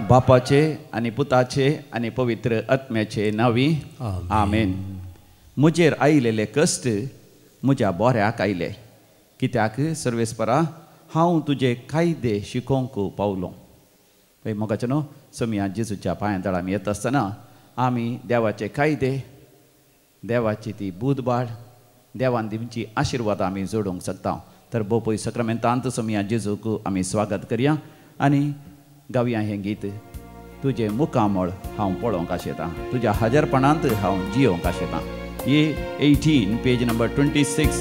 बापाचे आणि पुताचे आणि पवित्र आत्म्याचे नावी आमेन. मुजेर आयिल्ले कश्ट म्हज्या बोऱ्याक आयले, कित्याक सर्वेस्परा हांव तुजे कायदे शिकोवंक पावलो. पळय मोगाचे न्हू, सोमया जेजूच्या पांया तळा आमी येता आसतना आमी देवाचे कायदे, देवाची ती बुधबाड, देवान दिवची आशिर्वाद आमी जोडूंक शकता. तर बोपय सक्रामेंतांत सोमया जेजूक आमी स्वागत करया आनी गावया हें गीत. तुजे मुखामळ हांव पळोवंक आशेतां, तुज्या हजरपणांत हांव जियोवंक आशेतां. ये 18 पेज नंबर 26,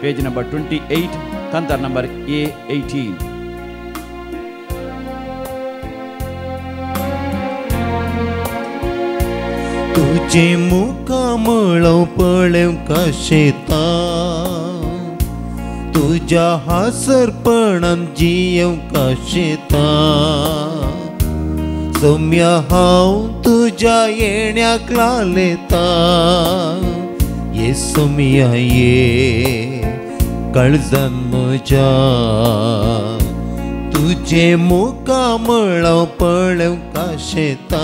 पेज नंबर 28, कंतर नंबर ये 18. तुजे मुखामळ पळोवंक आशेतां, तुज्या हासरपणान जियोवंक आशेतां. सोम्या हांव तुज्या येण्याक लालयतां. ये सोम्या ये काळजान म्हज्या, तुजे मुखामळ पळोवंक आशेतां.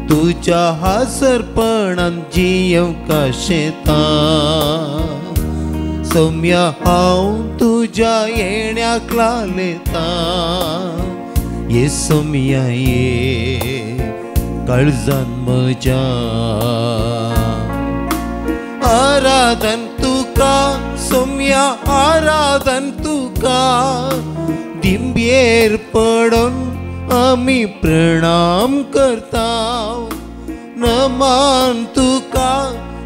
तुज्या हासरपणान जियोवंक आशेतां. सोम्या हांव तुज्या येण्याक लालयतां. ये सोम्या ये काळजान म्हज्या. आराधन तुका सोम्या, आराधन तुका. दिंब्येर पडोन आमी प्रणाम करता. नमान तुका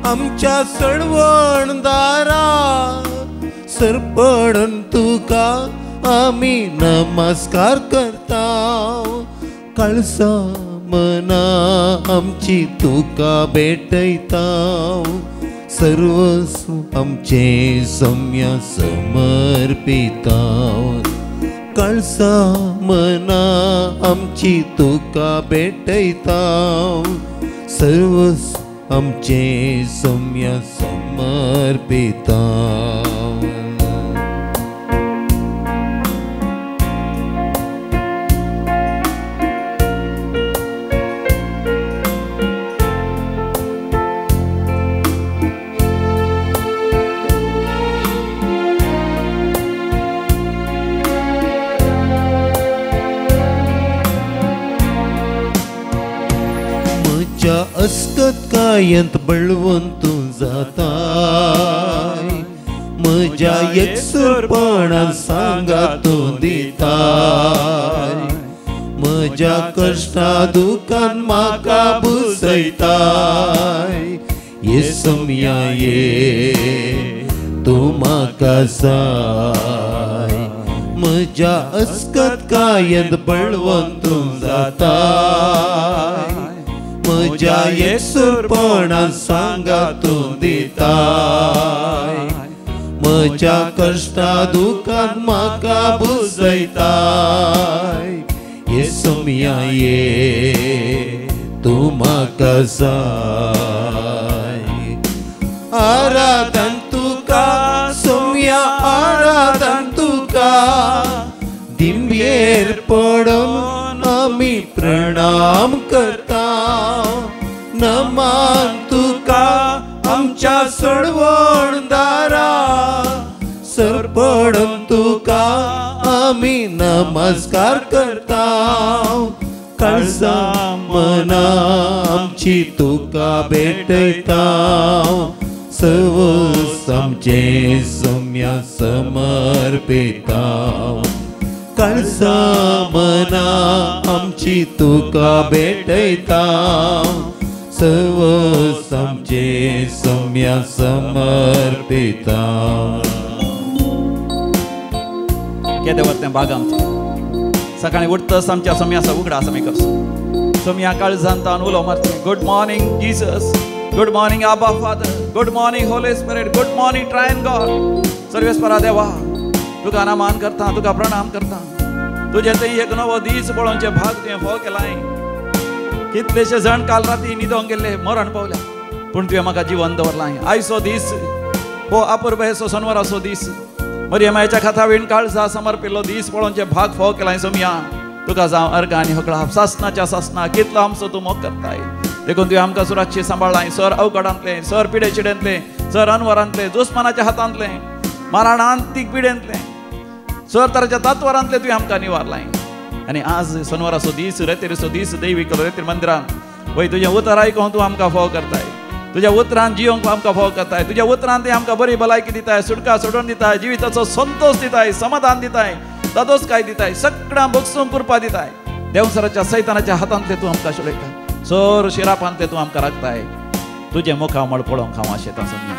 आमच्या सडवणदारा. सरपडन तुका आमी नमस्कार करता. काळसा मना आमची तुका भेटयता. सर्वस्व आमचे सोम्या समर्पिता. काळसा मना आमची तुका भेटयता. सर्वस्व आमचे सोम्या समर्पिता. अस्कत कायंत बळवून तूं जाताय. म्हज्या एकसुरपणान सांगा तूं दिताय. म्हज्या कश्टा दुखान म्हाका बुसयताय. ये सोम्या ये तूं म्हाका जाय. म्हज्या अस्कत कायंत बळवून तूं जाताय. म्हज्या एकसुरपणान सांगा तूं दिताय. म्हज्या कश्टा दुखान म्हाका बुजयताय. ये सोम्या ये तूं म्हाका जाय. आराधन तुका सोम्या, आराधन तुका. दिंब्येर पडोन आमी प्रणाम करता. नमान तुका आमच्या सडवणदारा. सरपडन तुका आमी नमस्कार करता. काळजा मना आमची तुका भेटयता. सर्वस्व आमचे सोम्या समर्पिता. काळजा मना आमची तुका भेटयता. सर्वस्व आमचे सोम्या समर्पिता. केदें वरतें भाग आमचें सकाळीं उठतस आमच्या सोम्याचो उगडास आमी करचो. सोम्या काळजांतान उलो मारचें. Good morning Jesus, good morning आबा father, good morning holy spirit, good morning triune God. सर्वेस्परा देवा तुका नमान करता, तुका प्रणाम करता. तुजे थंय एक नवो दीस पळोवचे भाग तुवें फोव केलाय. कितलेशे जाण काल राती न्हिदोंक गेल्ले, मरण पावल्या, पूण तुवें म्हाका जिवन दवरलाय. आयचो दीस हो अपूर्व हेचो सोनवाराचो दीस, मरियमाच्या खातावीण काळजा समर्पिल्लो दीस पळोवचे भाग फोव केलाय. सोम्या तुका जावं अर्घ आनी हकळा सासनाच्या सासना कितलो आमचो तूं मोग करताय देखून तुवें आमकां सुरातशी सांबाळ्ळाय सर अवघडांतले सर पिडे चिडेंतले सर अनवरांतले दुस्मानाच्या हातांतले माराणांतीक पिडेंतले सर तराच्या तातवरांतले तुवें आमकां निवारलाय आनी आज सोनवाराचो दीस रेतेरेचो दीस दैवीक रेतीर मंदिरांत वय तुजें उतर आयकून तूं आमकां फोव करताय तुज्या उतरांत जियोंक आमकां फोव करताय तुज्या उतरांत ते आमकां बरी भलायकी दिताय सुटका सोडून दिताय जिविताचो संतोष दिताय समाधान दिताय दादोसकाय दिताय सगळ्यां भोगसूंक कृपा दिताय देवसराच्या सैतानाच्या हातांतले तूं आमकां सोडयता सर शिरापांतले तूं आमकां राखताय तुजें मुखार मळ पळोवंक हांव आशेतां सोदना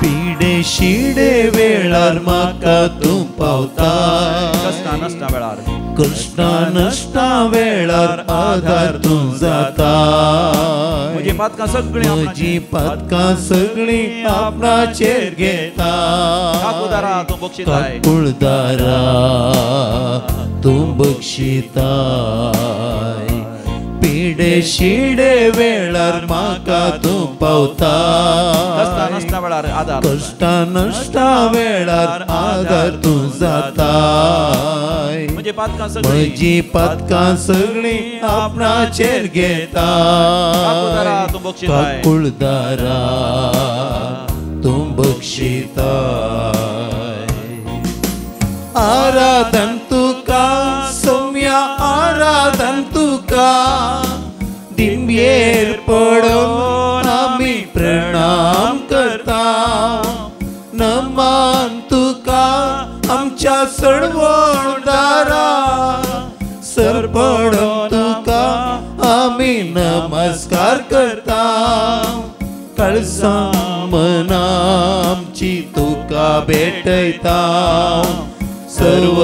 पिडे शिडे वेळार म्हाका तूं पावता कश्टा नश्टा वेळार कृष्णा नश्टा वेळार आधार तूं जाता म्हजी पातकां सगळीं म्हजी पातकां सगळीं आपणाचेर घेता काकुदारा तूं बक्षिताय काकुळदारा तूं बक्षिताय पिडे शिडे वेळार म्हाका तूं पावता कश्टा नश्टा वेळार आधार कश्टा नश्टा वेळार आधार तूं जाता म्हजी पातकां सगळीं म्हजी पातकां सगळीं आपणाचेर घेता काकुदारा तूं बक्षिताय काकुळदारा तूं बक्षिताय आराधन तुका सौम्या आराधन तुका दिंब्येर पडोन आमी प्रणाम करता नमान तुका आमच्या सडवणदारा सर पडोन तुका आमी नमस्कार करता कळसां मना आमची तुका भेटयता सर्व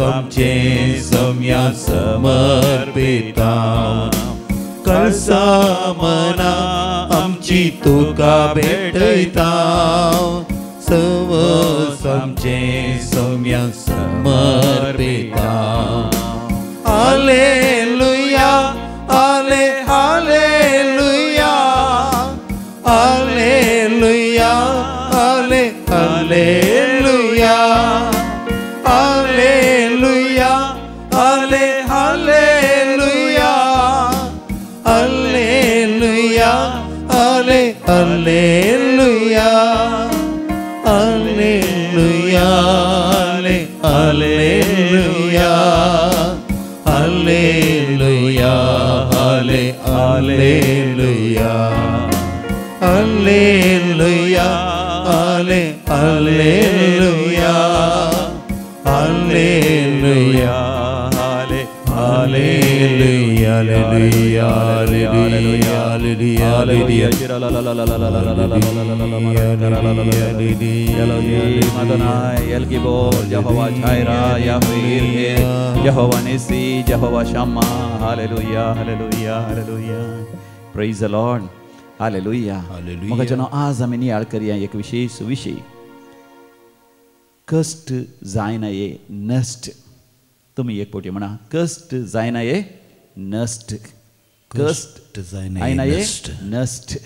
आमचें सौम्या समर्पिता कळसां मना आमची तुका भेटयता सर्व आमचें सौम्या समर्पिता हालेलुया हाले हालेलुया हालेलुया हाले हालेलुया हालेलुया हाले हालेलुया हालेलुया हाले हालेलुया हालेलुया हालेलुया हालेलुया हाले हालेलुया हालेलुया हाले हालेलुया हालेलुया हाले hallelujah hallelujah hallelujah hallelujah Adonai El Gibor Jehovah Jireh Yahweh Jehovah Nissi Jehovah Shammah Hallelujah Hallelujah Hallelujah Praise the Lord Hallelujah मग जनो आज आम्ही नियाळ करूया एक विशेष विषय कष्ट जायना ये नष्ट तुम्ही एक पोटी म्हणा कष्ट जायना ये नष्ट कष्ट जायना ये नष्ट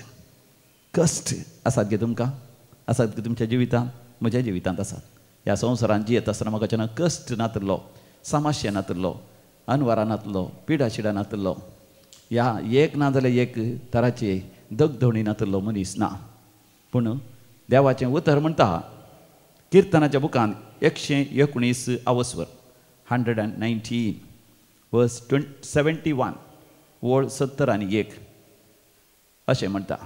कष्ट आसात गे तुमकां आसात गे तुमच्या जिवितांत म्हज्या जिवितांत आसात ह्या संवसारांत जियेत आसतना म्हाका जेन्ना कश्ट नातलो समस्या नातलो अनवरां नातलो पिडा शिडा नातलो ह्या एक ना जाल्यार एक तराचे दगधवणी नातलो मनीस ना पूण देवाचें उतर म्हणटा किर्तनाच्या बुकांत 119 अवस्वर 119 वर्स 71 वळ 70 आनी 1 अशें म्हणटा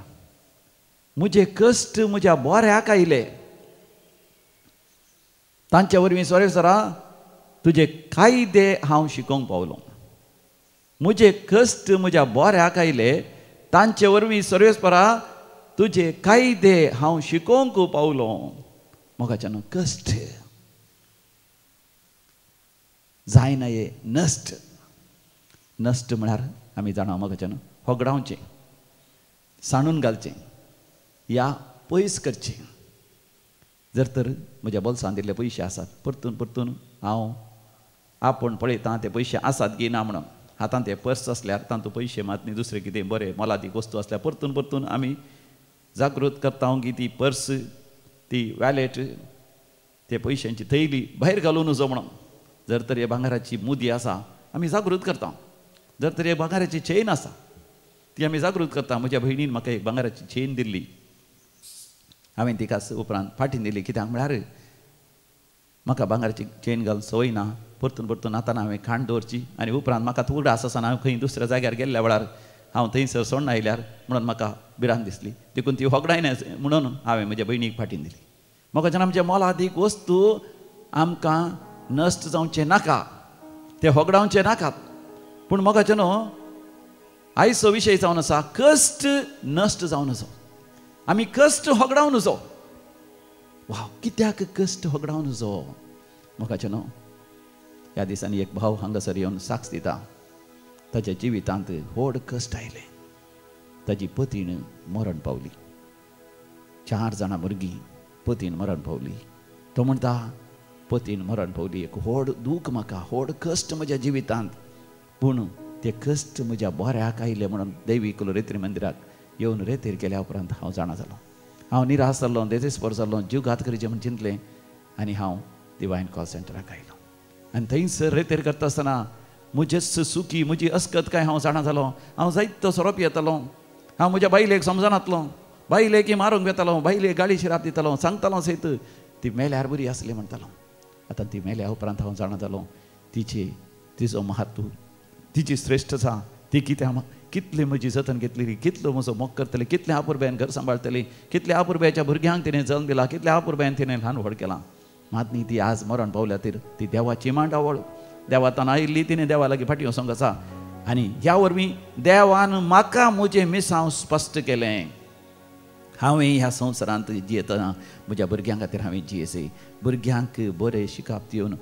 म्हजे कश्ट म्हज्या बऱ्याक आयले तांच्या वरवीं सोरेसरा तुजे कायदे हांव शिकोवंक पावलो म्हजे कश्ट म्हज्या बऱ्याक आयले तांचे वरवीं सर्वेस्परा तुजे कायदे हांव शिकोवंक पावलो मोगाच्यान कश्ट जायना ये नश्ट नश्ट म्हळ्यार आमी जाणा मोगाच्यान होगडावचें सांडून घालचें या पयस करचें जर तर म्हज्या बोल्सांत दिल्ले पयशे आसात परतून परतून हांव आपूण पळयतां ते पयशे आसात की ना म्हणून हातांत ते पर्स आसल्यार तातूंत पयशे मात न्ही दुसरें कितें बरें मोलादीक वस्तू आसल्यार परतून परतून आमी जागृत करता की ती पर्स ती वॅलेट ते पयशांची थैली भायर घालून नजो म्हणून जर तर हे भांगराची मुदी आसा आमी जागृत करता जर तर हे भांगराची चेन आसा ती आमी जागृत करता म्हज्या भयणीन म्हाका एक भांगराची चेन दिल्ली हांवें तिका उपरांत फाटीन दिली कित्याक म्हळ्यार म्हाका भांगराची चेन घालून संवय ना परतून परतून आतां हांवें खाण दवरची आनी उपरांत म्हाका थोडो आसतना हांव खंय दुसऱ्या जाग्यार गेल्ल्या वेळार हांव थंयसर सोडून आयल्यार म्हणून म्हाका भिरांत दिसली देखून ती होगडायना म्हणून हांवें म्हज्या भयणीक फाटीन दिली म्हाका आमच्या मोलादीक वस्तू आमकां नश्ट जावचे नाका ते होगडावचे नाकात पूण म्हाका न्हू आयचो विशय जावन आसा कश्ट नश्ट जावन नजो आमी कश्ट होगडावन नजो वाव कित्याक कश्ट होगडावन नजो म्हाका न्हू ह्या दिसांनी एक भाव हांगासर येवन साक्ष दिता ताच्या जिवितांत व्हड कश्ट आयले ताजी पतीन मरण पावली 4 जाणां भुरगीं पतीन मरण पावली तो म्हणटा पतीन मरण पावली एक व्हड दूख म्हाका व्हड कश्ट म्हज्या जिवितांत पूण ते कश्ट म्हज्या बऱ्याक आयले म्हणून दैवीक रेत्री मंदिराक येवन रेतीर केल्या उपरांत हांव जाणा जालो हांव निराश जाल्लो देदेस्पर जाल्लो जीव घात करचें म्हण चिंतलें आनी हांव डिवायन कॉल सेंटराक आयलो आनी थंयसर रेतेर करता आसतना म्हजेच सुखी म्हजी अस्कत काय हांव जाणा जालो हांव जायतो सोरोप येतालो हांव म्हज्या बायलेक समजनातलो बायलेक मारूंक येतालो बायलेक गाडी शिराप दितालो सांगतालो सयत ती मेल्यार बरी आसली म्हणटालो आतां ती मेल्या उपरांत हांव जाणा जालो तिचो महत्व तिची श्रेश्ठता ती कितली म्हजी जतन घेतली कितलो म्हजो मोग करतली कितले आपुरब्यान घर सांबाळटली कितल्या आपुरब्याच्या भुरग्यांक तिणें जल्म दिला कितल्या आपुरब्यान तिणें ल्हान व्हड केलां मात न्ही ती आज मरण पावल्या ती देवाची मांडावळ देवातान आयिल्ली तिणें देवा लागीं फाटीं वचोंक आसा आनी ह्या वरवीं देवान म्हाका म्हजें मिसांव स्पश्ट केलें हांवें ह्या संवसारांत जियेतना म्हज्या भुरग्यां खातीर हांवें जियेसय भुरग्यांक बरें शिकप दिवन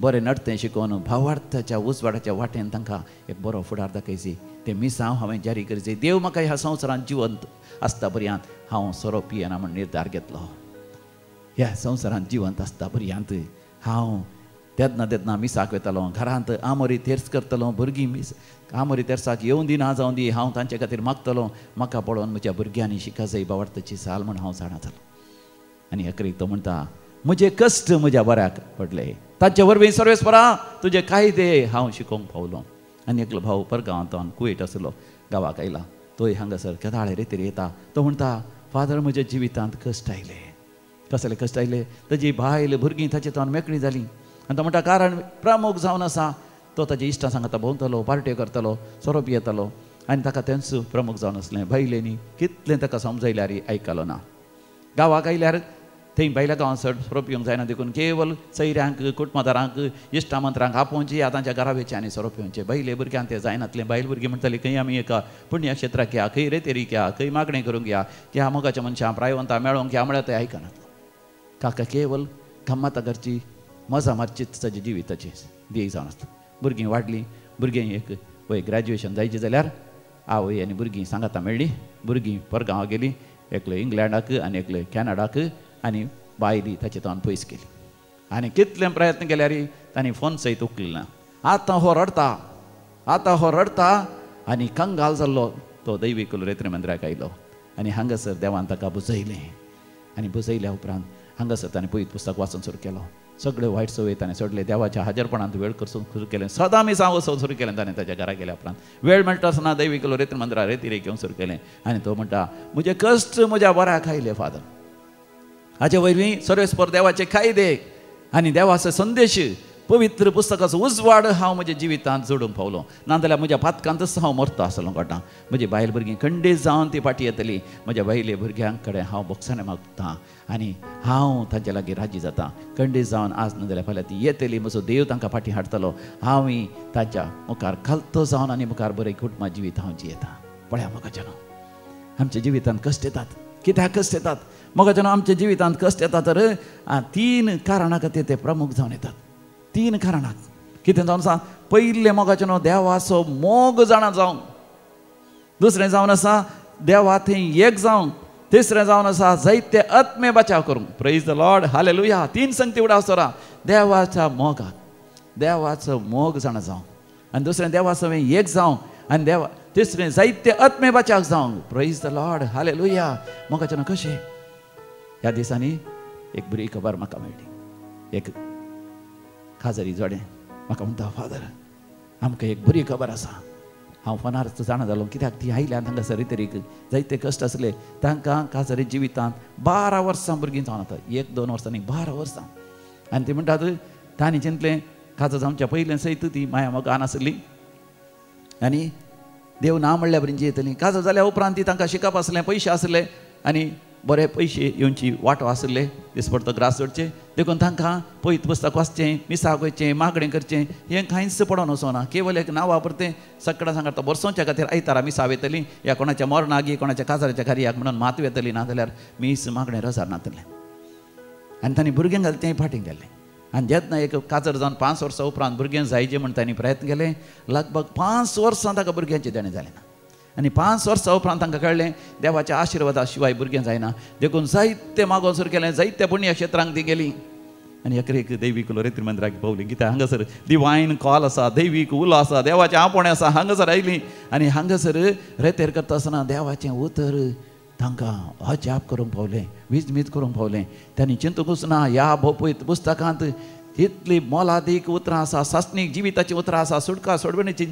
बरें नडतें शिकोवन भावार्थाच्या उजवाडाच्या वाटेन तांकां एक बरो फुडार दाखयची तें मिसांव हांवें जारी करचें देव म्हाका ह्या संवसारांत जिवंत आसता पर्यंत हांव सोरो पियेना म्हण निर्धार घेतलो ह्या संवसारांत जिवंत आसता पर्यंत हांव तेदना मिसाक वयतालो घरांत आमोरी तेर्स करतलो भुरगीं मिस आमोरी तेर्साक येवं दिना जावं दी हांव तांचे खातीर मागतलो म्हाका पळोवन म्हज्या भुरग्यांनी शिका जाय भावार्थाची साल म्हण हांव जाणा जालो आनी अकरीक तो म्हणटा म्हजे कश्ट म्हज्या बऱ्याक पडले ताचे वरवीं सर्वेस्परा तुजे कायदे हांव शिकोवंक पावलो आनी एकलो भाव परगांवांतल्यान कुवेट आसलो गांवाक आयला तोय हांगासर केदाळे रेतीर येता तो म्हणटा फादर म्हज्या जिवितांत कश्ट आयले कसले कश्ट आयले ताजी बायल भुरगीं ताचे तोंड मेकळीं जालीं आनी तो म्हणटा कारण प्रमोग जावन आसा तो ताच्या इश्टां सांगता भोंवतलो पार्ट्यो करतलो सोरोप येतालो आनी ताका तेंच प्रमोग जावन आसलें बायलेनी कितलें ताका समजयल्यार आयकलो ना गांवाक आयल्यार थंय बायल्या गांवांत चड सोरोप येवंक जायना देखून केवल सैऱ्यांक कुटुंबादारांक इश्टा मंत्रांक आपोवचें या तांच्या घरा वेचें आनी सोरोप येवचें बायले भुरग्यांक तें जायनातलें बायल भुरगीं म्हणटालीं खंय आमी एका पुण्यक्षेत्राक या खंय रेतेरीक या खंय मागणें करूंक या ह्या मोगाच्या मनशां प्रायवंतां मेळोंक या म्हळ्यार तें आयकनातलो काका केवल गम्माता घरची मजा मारचीच ताजे जिविताची ध्येय जावन आसता भुरगीं वाडलीं भुरगीं एक वय ग्रॅज्युएशन जायचें जाल्यार आवय आनी भुरगीं सांगाता मेळ्ळीं भुरगीं परगांवा गेलीं एकलो इंग्लंडाक आनी एकलो कॅनडाक आनी बायली ताचे तोंड पयस केली आनी कितले प्रयत्न केल्यार तांणी फोन सयत उखली ना आतां हो रडता आनी कंगाल जाल्लो तो दैवीक रेत्री मंदिराक आयलो आनी हांगासर देवान ताका बुजयलें आनी बुजयल्या उपरांत हांगासर ताणें पयत पुस्तक वाचून सुरू केलो सगळे वायट सवय ताणें सोडले देवाच्या हाजरपणांत वेळ करसून सुरू केलें सदां मिसांव वचून सुरू केलें ताणें ताच्या घरा गेल्या उपरांत वेळ मेळटा आसतना दैवीक रेत्री मंदिरा रेतीर घेवन सुरू केलें आनी तो म्हणटा म्हजे कश्ट म्हज्या बऱ्याक आयले फादर हाचे वयलीं सर्वेस्पर देवाचे कायदे आनी देवाचो संदेश पवित्र पुस्तकाचो उजवाड हांव म्हज्या जिवितांत जोडूंक पावलो नाजाल्यार म्हज्या पातकांतच हांव मरता आसलो घोटां म्हजी बायल भुरगीं खंडीत जावन ती फाटीं येतली म्हज्या बायले भुरग्यां कडेन हांव बोगसाणें मागतां आनी हांव तांचे लागीं राजी जाता खंडीत जावन आज नाजाल्यार फाल्यां ती येतली म्हजो देव तांकां फाटीं हाडटलो हांवूय ताच्या मुखार खालतो जावन आनी मुखार बरें कुटुंबा जिवीत हांव जियेतां पळया म्हाका आमच्या जिवितांत कश्ट येतात कित्याक कश्ट येतात म्हाका आमच्या जिवितांत कश्ट येता तर 3 कारणां खातीर ते प्रमुख जावन येतात 3 कारणां कितें जावन आसा पयलें मोगाचें देवाचो मोग जाणा जावं दुसरें जावन आसा देवा थंय एक जावं तिसरें जावन आसा जायते आत्मे बचाव करूंक प्रेज द लॉर्ड हालेलुया 3 संगती उडाव सोरा देवाच्या मोगाक देवाचो मोग जाणा जावं आनी दुसरें देवाचो एक जावं आनी देवा तिसरें जायते आत्मे बचाव जावं प्रेज द लॉर्ड हालेलुया मोगाचें कशें ह्या दिसांनी एक बरी खबर म्हाका मेळ्ळी. एक खाजरी जोडें म्हाका म्हणटा, फादर आमकां एक बरी खबर आसा. हांव फोनार जाणा जालो, कित्याक ती आयल्यान हांगासर तरीक जायते कश्ट आसले. तांकां खाजरी जिवितांत 12 वर्सां भुरगीं जावन आतां, 1-2 वर्सां न्ही, 12 वर्सां. आनी ती म्हणटात तांणी चिंतलें खाजो जावच्या पयलें सयत ती माया मोगान आसली आनी देव ना म्हणल्या बरी जियेतली. काजो जाल्या उपरांत ती तांकां शिकप आसलें, पयशे आसले आनी बरे पयशे येवची वांटो आसले, दिसपडतो ग्रास जोडचे. देखून तांकां पयत पुस्तक वाचचें, मिसाक वयचें, मागणें करचें हें कांयच पडोन वचोना. केवल एक नांव वापरतें, सकाळां सांगता वर्सोच्या खातीर आयतारा मिसा वयतलीं, या कोणाच्या मरणागी कोणाच्या काजाराच्या कार्याक म्हणून मात वयतलीं, ना जाल्यार मीस मागणें रजार नातलें. आनी तांणी भुरग्यांक घालें तें फाटीं गेलें. आनी जेन्ना एक काजर जावन 5 वर्सां उपरांत भुरग्यां जायचें म्हण तांणी प्रयत्न केले. लगभग 5 वर्सां ताका भुरग्यांचें देणें जालें ना. आनी 5 वर्सां उपरांत तांकां कळ्ळें देवाच्या आशिर्वादा शिवाय भुरगें जायना. देखून जायते मागोवन सुरू केलें, जायत्या पुण्य क्षेत्रांक ती गेली आनी एक दैवीक रेत्री मंदिराक पावली. कित्याक हांगासर डिवायन कॉल आसा, दैवीक उलो आसा, देवाचें आपोणें आसा. हांगासर आयलीं आनी हांगासर रेतेर करता आसतना देवाचें उतर तांकां अजाप करूंक पावलें, विजमीत करूंक पावलें. तांणी चिंतूंकूच ना ह्या पळयत पुस्तकांत इतलीं मोलादीक उतरां आसा, सासणीक जिविताचीं उतरां आसा, सुटका सोडवणेचीं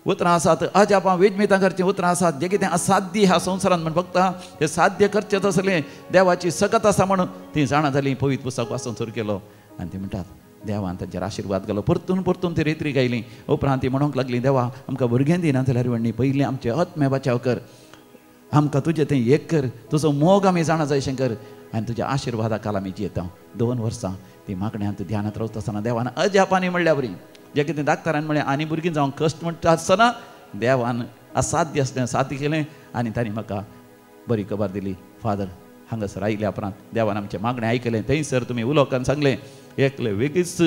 उतरां आसात, अजापां वेजमितां करचीं उतरां आसात. जें कितें असाध्य ह्या संवसारांत म्हण फक्त तें साध्य करचेंच आसलें, देवाची सकत आसा म्हणून तीं जाणां जालीं. पवित्र पुस्तक वाचून सुरू केलो आनी ती म्हणटात देवान तांचेर आशिर्वाद घालो. परतून परतून ती रेत्री गायलीं. उपरांत ती म्हणूंक लागलीं, देवा आमकां भुरगें दिना जाल्यार व्हडणी, पयलीं आमचें आत्मे बचाव कर, आमकां तुजें तें एक कर, तुजो मोग आमी जाणा जायशें कर आनी तुज्या आशिर्वादा खाला आमी जियेता. 2 वर्सां ती मागण्यांत ध्यानांत रावता आसतना देवान अजापांनी म्हणल्या बरी, जें कितें डाक्टरान म्हणलें आनी भुरगीं जावंक कश्ट म्हणटा आसतना देवान असाध्य आसलें साध्य केलें आनी तांणी म्हाका बरी खबर दिली. फादर हांगासर आयल्या उपरांत देवान आमचें मागणें आयकलें. थंयसर तुमी उलोवपान सांगलें एकलें वेगळीच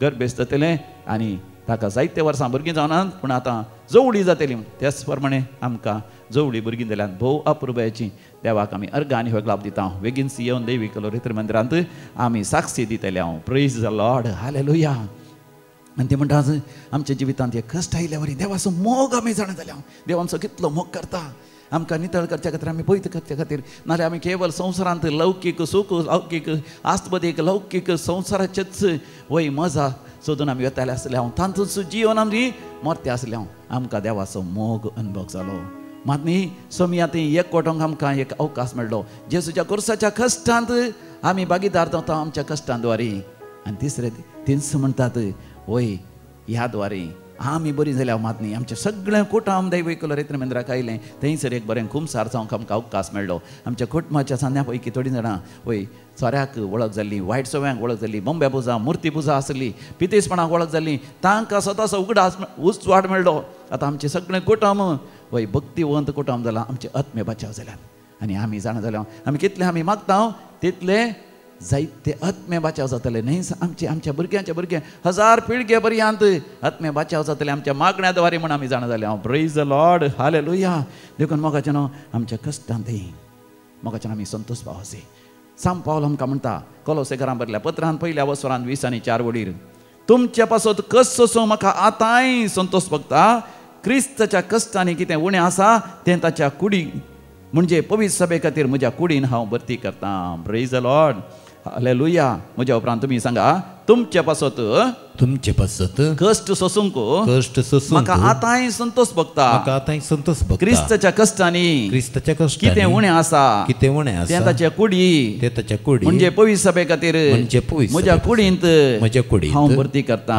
गर्भेस्त जातलें आनी ताका जायते वर्सां भुरगीं जावनात, पूण आतां जवळी जातलीं. त्याच प्रमाणे आमकां जवळी भुरगीं जाल्यात. भोव अपुरबायेची देवाक आमी अर्घ आनी हो लाभ दिता. बेगीनच येवन दैवीक रेत्री मंदिरांत आमी साक्षी दितले. हांव प्रेज द लॉर्ड, हालेलुया. आनी ते म्हणटा आमच्या जिवितांत हे कश्ट आयल्या वरी देवाचो मोग आमी जाणा जाल्या. देव आमचो कितलो मोग करता. आमकां नितळ करच्या खातीर, आमी पयत करच्या खातीर, नाल्यार आमी केवल संवसारांत लौकीक सूख, लौकीक आस्तबदीक, लौकीक संवसाराचेच वय मजा सोदून आमी वताले आसले हांव. तातूंच जिवन आमी मरते आसले हांव. आमकां देवाचो मोग अनुभव जालो. मात न्ही सोमयात एक कोटोंक आमकां एक अवकाश मेळ्ळो. जेजूच्या कुर्साच्या कश्टांत आमी भागीदार जाता आमच्या कश्टांद्वारे. आनी तिसरें तिनस म्हणटात वय ह्या द्वारे आमी बरी जाल्या. मात न्ही आमचें सगळें कुटुंब दैवीक रेत्री मंदिराक आयलें. थंयसर एक बरें खुमसार जावंक आमकां अवकाश मेळ्ळो. आमच्या कुटुंबाच्या सान्या पैकी थोडीं जाणां वय सोऱ्याक वळख जाल्ली, वायट सवयांक वळख जाल्ली, बोंब्या पुजा, मुर्ती पुजा आसली, पितेसपणाक वळख जाल्ली, तांकां स्वताचो उगडास उजवाड मेळ्ळो. आतां आमचें सगळें कुटुंब वय भक्तिवंत कुटुंब जालां. आमचें आत्मे बचाव जाल्यात आनी आमी जाणा जाल्या आमी कितलें आमी मागता तितलें जायते आत्मे बचाव जातले. न्ही आमच्या भुरग्यांचे भुरगे 1000 पिळगे पर्यंत आत्मे बचाव जातले आमच्या मागण्या द्वारे म्हण आमी जाणा जाल्या. Praise the Lord, hallelujah. देखून मोगाचें न्हू आमच्या कश्टांत मोगाचें आमी संतोश पावसे. सांत पावल आमकां म्हणटा कोलोसेकारां बरयल्या पत्रांत 1 वसरांत 20 आनी 4 वडीर, तुमचे पासत कस सोसूं म्हाका आतांय संतोश भोगता. क्रिस्ताच्या कश्टांनी कितें उणें आसा तें ताच्या कुडी म्हणजे पवित्र सभे खातीर म्हज्या कुडीन हांव भरती करता. Praise the Lord, hallelujah. म्हज्या उपरांत तुमी सांगा, तुमचे पासत कश्ट सोसूंक म्हाका आतांय संतोष भोगता. क्रिस्ताच्या कश्टांनी कितें उणें आसा तें ताच्या कुडी म्हणजे पवित्र सभे खातीर म्हज्या कुडींत हांव भरती करता.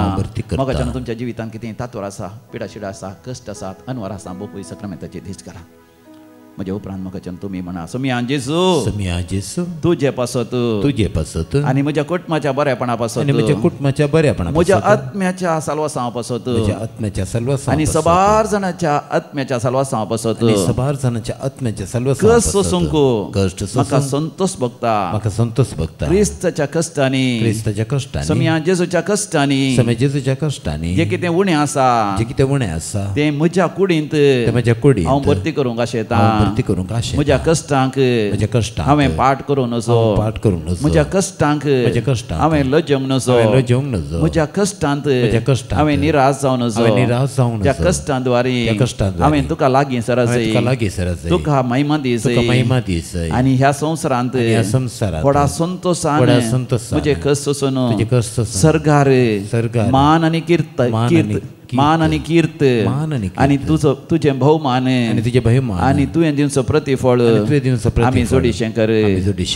मोगाच्यान तुमच्या जिवितांत कितें तातोर आसा, पिडाशिडा आसा, कश्ट आसात, अनवर आसा, बोपय सक्रामेंताचे दीस करा. म्हज्या उपरांत मोगाच्यान तुमी म्हणा, सोमिया जेजू तुजे पासत आनी म्हज्या कुटुंबाच्या बरेपणा पासत, म्हज्या आत्म्याच्या साल्वासा पासत आनी सबार जाणांच्या आत्म्याच्या साल्वासा पासत कस सोसूंक म्हाका संतोश भोगता. क्रिस्ताच्या कश्टांनी सोमिया जेजूच्या कश्टांनी जे कितें उणें आसा तें म्हज्या कुडींत हांव भरती करूंक आशेता. भरती करूंक आशेता म्हज्या कश्टांक म्हज्या कश्टांक हांवें पाठ करूं नजो पाठ करूंक नजो म्हज्या कश्टांक हांवें लजोंक नजो लजोंक नजो म्हज्या कश्टांत कश्टांत हांवें निराश जावं नजो निराश जावं नजो त्या कश्टांद्वारे हांवें तुका लागीं सरासय तुका महिमा दिसय आनी ह्या संवसारांत व्हडा संतोशान म्हजे कश्ट सोसून सर्गार मान आनी कीर्त मान आनी कीर्त आनी तुजें भोवमान आनी तुवें दिवचो प्रतिफळ आमी जोडीशें कर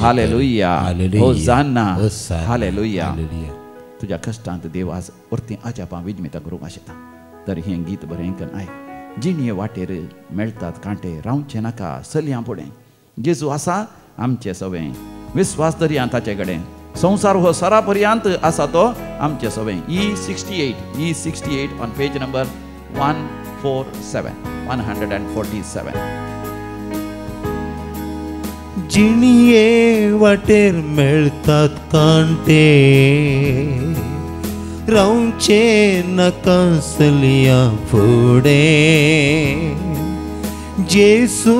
हालेलुया होसाना हालेलुया तुज्या कश्टांत देव आज परती अजापां विजमितां करूंक आशेता तर हें गीत बरें करून आयक जिणये वाटेर मेळटात कांटे रावचें नाका चलयां फुडें जेजू आसा आमचें सवें विस्वास दर्या ताचे कडेन संसार हो सरा पर्यंत आसा तो आमचे सवें E68 ऑन पेज नंबर 147 जिणये वाटेर मेळटात कांटे रावचे नाका चलयां फुडें जेजू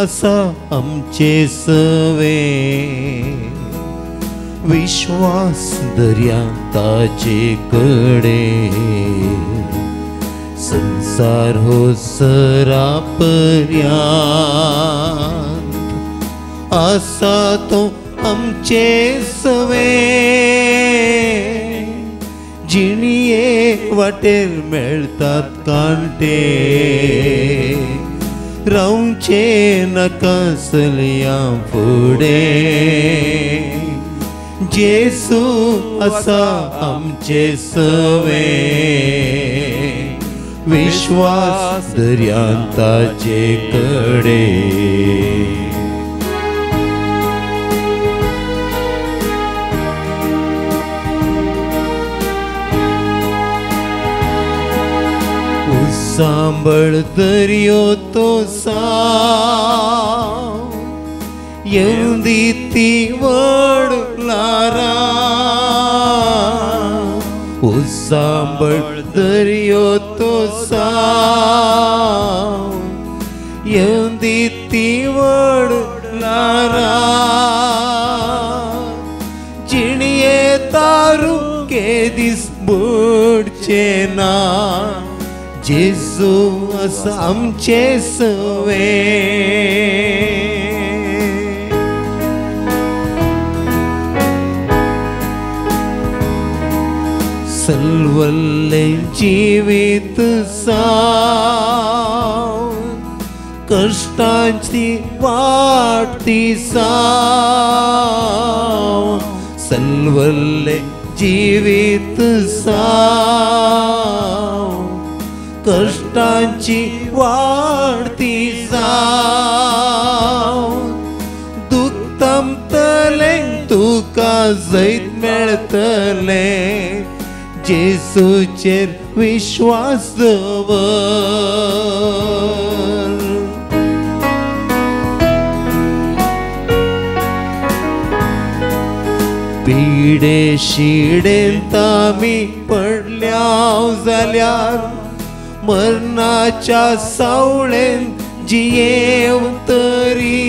आसा आमचे सवें विश्वास दर्या ताचे कडेन संसार हो सरा पर्यंत आसा तो आमचे सवें जिणये वाटेर मेळटात कांटे रावचे नाका चलयां फुडें जेजू आसा आमचे सवें विश्वास दर्या ताचे कडेन सांबळ दर्यो तो येंदी ती वडलारा सांबळ दर्यो तो येंदी ती वडलारा जिणये तारू के दिस बुडचे ना जेजू आसा आमचे सवें सलवल्ले जिवीत साव कष्टांची वाटती साव सलवल्ले जिवीत साव कष्टांची वाढती जाव दुखतले तुका जैत मेळतले जेजूचेर विश्वास दवर पिडे शिडेंत आमी पडल्याव जाल्यार मरणाच्या सावळेन जियेव तरी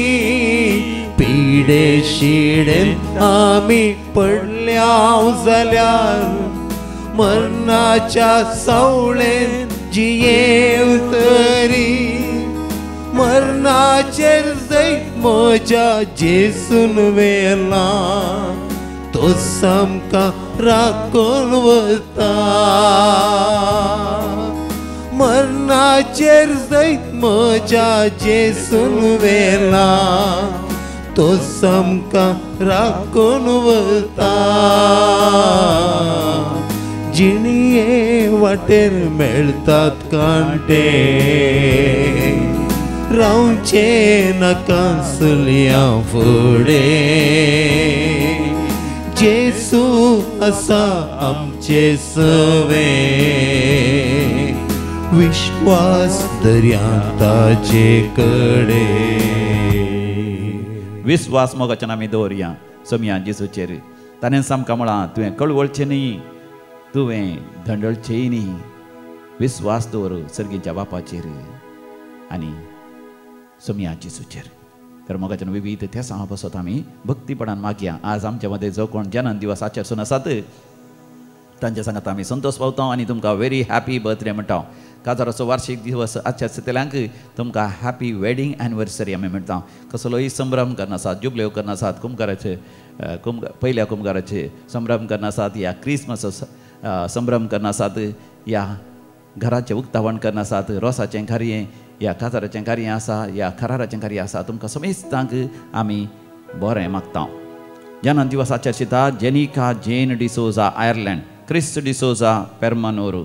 पिडे शिडेन आमी पडल्याव जाल्यार मरणाच्या सावळेन जियेव तरी मरणाचेर जैत म्हज्या जेजून वेला तो सामका राखून वता मरणाचेर जैत म्हज्या जेजून वेला तो सामका राखून वता जिणये वाटेर मेळटात कांटे रावचे नाका चलयां फुडें जेजू आसा आमचे सवें विश्वास दर्या ताचे कडेन विश्वास मोगाचें आमी दवरया सोमया जेजूचेर ताणें सामका म्हळां तुवें कळवळचें न्ही तुवें धंडळचेंय न्ही विश्वास दवर सर्गीच्या बापाचेर आनी समयाची सुचेर तर मोगाच्यान विविध त्या सांगा बसत आमी भक्तीपणान मागया. आज आमच्यामध्ये जो कोण जन्म दिवस आचरसून आसात तांच्या सांगात आमी संतोष पावता आनी तुमकां व्हेरी हॅपी बर्थडे म्हणटा. काजाराचो वार्षिक दिवस आचरतल्यांक तुमकां हॅपी वेडिंग एनिवर्सरी आमी म्हणटा. कसलोय संभ्रम करनासात, जुबल्यो करनासात, कुंभाराचे पयल्या कुंभाराचे संभ्रम करनासात, या क्रिसमस संभ्रम करनासात, या घराचें उक्तावण करनासात, रोसाचें कार्य या काजाराचें कार्य आसा, या खराराचें कार्य आसा, तुमकां समेस्तांक आमी बरें मागता. जन्म दिवस आचरता Jenica Jane D'Souza Ireland, Christ D'Souza Permannur.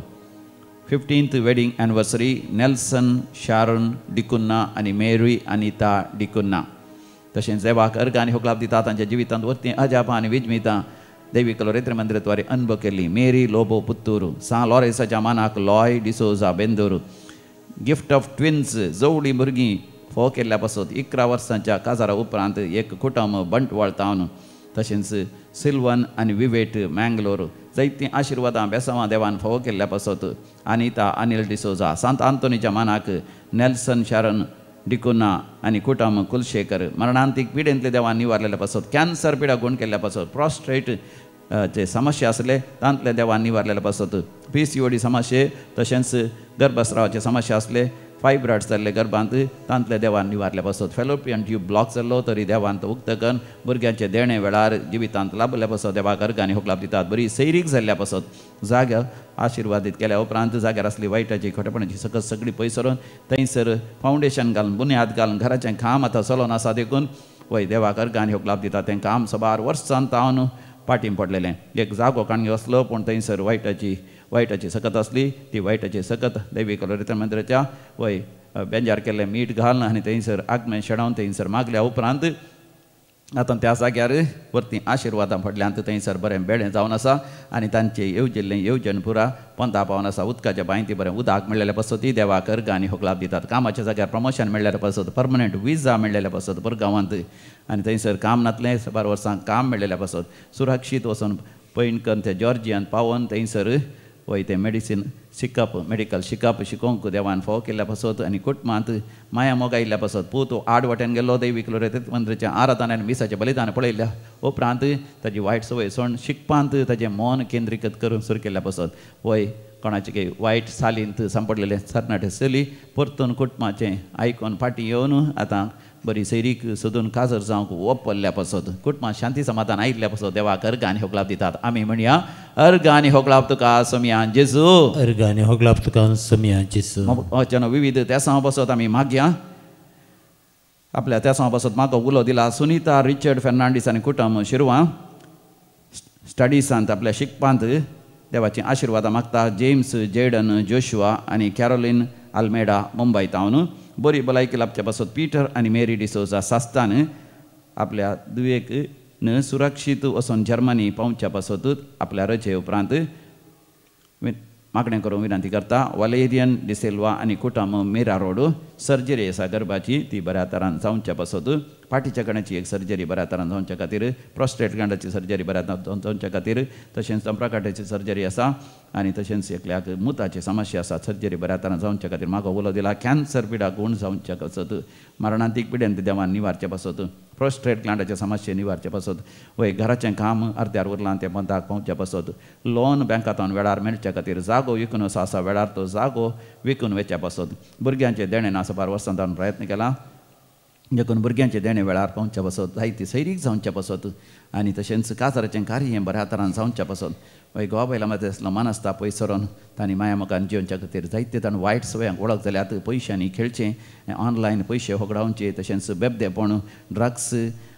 15th wedding anniversary Nelson Sharon D'Cunha आनी मेरी अनिता डिकुन्ना. तशेंच देवाक अर्घ आनी होगलाप दिता. तांच्या जिवितांत वर्ती अजापां आनी विजमितां दैवीक लोरेत्र मंदिराद्वारे अनुभव केली. मेरी लोबो पुत्तूर, सा लॉरेसाच्या मानाक Loy D'Souza Bendur. Gift of twins जवळीं भुरगीं फोव केल्ल्या पासून 11 वर्सांच्या काजारा उपरांत एक कुटुंब बंटवाळ तावन. तशेंच सिल्वन आनी विवेट मँगलोर जायतीं आशिर्वादां बेसांवां देवान फोव केल्ल्या पासून अनिता अनिल डिसोजा. सांत आंतोनीच्या मानाक नेल्सन शारन डिकुन्ना आनी कुटुंब कुलशेकर. मरणांतीक पिडेंतले देवान निवारलेल्या पासून कॅन्सर पिडा गुण केल्ल्या पासून प्रॉस्ट्रेट चे समस्या आसले तांतले देवान निवारलेल्या पासून PCOD समस्ये तशेंच गर्भस्रावाचे समस्या आसले, फायब्रॉइड्स जाल्ले गर्भांत तांतले देवान निवारल्या पासून फेलोपियन ट्यूब ब्लॉक जाल्लो तरी देवान तो उक्त करून भुरग्यांचे देणे वेळार जिवितांत लाभल्या पासून देवाक अर्घ आनी होगलाप दितात. बरी सैरीक जाल्ल्या पासून जाग्यार आशिर्वादीत केल्या उपरांत जाग्यार आसली वायटाची खोटेपणाची सकत सगळी पयसरून थंयसर फावंडेशन घालून बुन्याद घालून घराचें काम आतां चलोन आसा देखून वय देवाक अर्घ आनी होगलाप दितात. तें काम सबार वर्सां तावन पाटीम पडलेलें. एक जागो काणयो असलो पूण थंयसर वायटाची सकत आसली. ती वायटाची सकत दैवीक लोरेत्र मंदिराच्या वय बेंजार केल्लें मीठ घालून आनी थंयसर आगमें शेणावन थंयसर मागल्या उपरांत आतां त्या जाग्यार परती आशिर्वादां पडल्यांत थंयसर बरें बेडें जावन आसा आनी तांचें येवजिल्लें येवजण पुरा पंथा पावन आसा. उदकाच्या बांयती बरें उदक मेळ्ळेल्या पासून ती देवाक अर्घ आनी होगलाप दितात. कामाच्या जाग्यार प्रमोशन मेळ्ळेल्या पासून परमनंट विजा मेळ्ळेल्या पासून परगांवांत आनी थंयसर काम नातलें 12 वर्सां काम मेळ्ळेल्या पासून सुरक्षीत वचून पैन करून ते जॉर्जियान पावोन थंयसर वय ते मेडिकल शिकप शिकोवंक देवान फोव केल्ल्या पासून आनी कुटुंबांत माया मोगा आयिल्ल्या पासून पूत आड वाट्यान गेल्लो दैवीक लोरेत्र मंदिराच्या आराधना आनी मिसाचें बलिदान पळयल्या उपरांत ताजी वायट संवय सोडून शिकपांत ताजें मन केंद्रीकृत करून सुरू केल्ल्या पासून वय कोणाचे वायट सालींत सांपडलेले तरणाटे चली परतून कुटुंबाचें आयकून फाटीं येवन आतां बरी सैरीक सोदून काजर जावंक वपल्ल्या पासून कुटुंबांत शांती समाधान आयिल्ल्या पासून देवाक अर्घ आनी होगलाप दितात. आमी म्हणया अर्घ आनी होगलाप तुका समयान जेजू. अर्घ आनी होगलाप तुका समयान जेजू. वचन विविध त्या सांग पासून आमी मागया. आपल्या त्या सांग पासून म्हाका उलो दिला. सुनीता रिचर्ड फेर्नांडीस आनी कुटुंब शिरवां स्टडीसांत आपल्या शिकपांत देवाची आशिर्वादां मागता. जेम्स जेडन जोशुआ आनी कॅरोलिन आल्मेडा मुंबय तावन बरी भलायकी लाभच्या पासून पीटर आनी मेरी डिसोजा सास्तान आपल्या दुयेक सुरक्षीत वचून जर्मनी पावच्या पासून आपल्या रजे उपरांत मागणें करूंक विनंती करता. वलेरियन डिसेल्वा आनी कुटुंब मिरा रोड सर्जरी आसा गर्भाची ती बऱ्या तरान जावच्या पासून फाटीच्या कण्याची एक सर्जरी बऱ्या तरान जावच्या खातीर प्रॉस्टेट ग्लँडाची सर्जरी बऱ्या तरान जावच्या खातीर तशेंच तंप्रकाटाची सर्जरी आसा आनी तशेंच एकल्याक मुताची समस्या आसा सर्जरी बऱ्या तरान जावच्या खातीर म्हाका उलो दिला. कॅन्सर पिडा गुण जावच्या पासून मरणांतीक पिड्यांत देवान निवारच्या पासून प्रॉस्टेट ग्लँडाच्या समस्ये निवारच्या पासून वय घराचें काम अर्द्यार उरलां तें पंथाक पावच्या पासून लोन बँकांतून वेळार मेळच्या खातीर जागो विकून आसा वेळार तो जागो विकून वेच्या पासून भुरग्यांचे देणे ना 12 वर्सां जावन प्रयत्न केला देखून भुरग्यांचे देणे वेळार पावच्या पासून जायती सैरीक जावच्या पासून आनी तशेंच काजाराचें कार्य बऱ्या तरान जावच्या पासून वय घोवा बायलां मदें असलो मन आसता पयसरून तांणी माया मोगान जिवच्या खातीर जायते ताणें वायट संवयांक वळख जाल्यात. पयशांनी खेळचें ऑनलायन पयशे होगडावचे तशेंच बेबदेपण ड्रग्स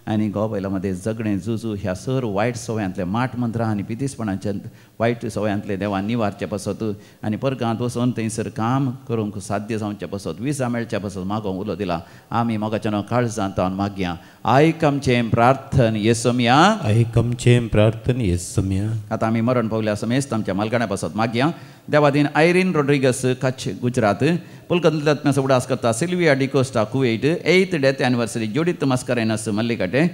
आनी घोवा बायलां मदें जगणें झुजू ह्या सर वायट संवयांतले माट मंत्रां आनी पितीसपणाच्या वायट संवयांतले देवान निवारचे पासून आनी परगांत वचून थंयसर काम करूंक साध्य जावच्या पासून विजा मेळच्या पासून मागोवंक उलो दिला. आमी मोगाच्यान काळजांत तावन मागया. आयक आमचें प्रार्थन येसुम्या. आयक आमचें प्रार्थन येसुम्या. आतां आमी मरण पावल्या समेस्त आमच्या मालगाण्या पासून मागया. देवादीन आयरीन रोड्रिगस कच्छ गुजरात पुलकंतल्यात्म्या उडास करता. Silvia D'Costa Kuwait 8th death anniversary Judith Mascarenhas Mallikatte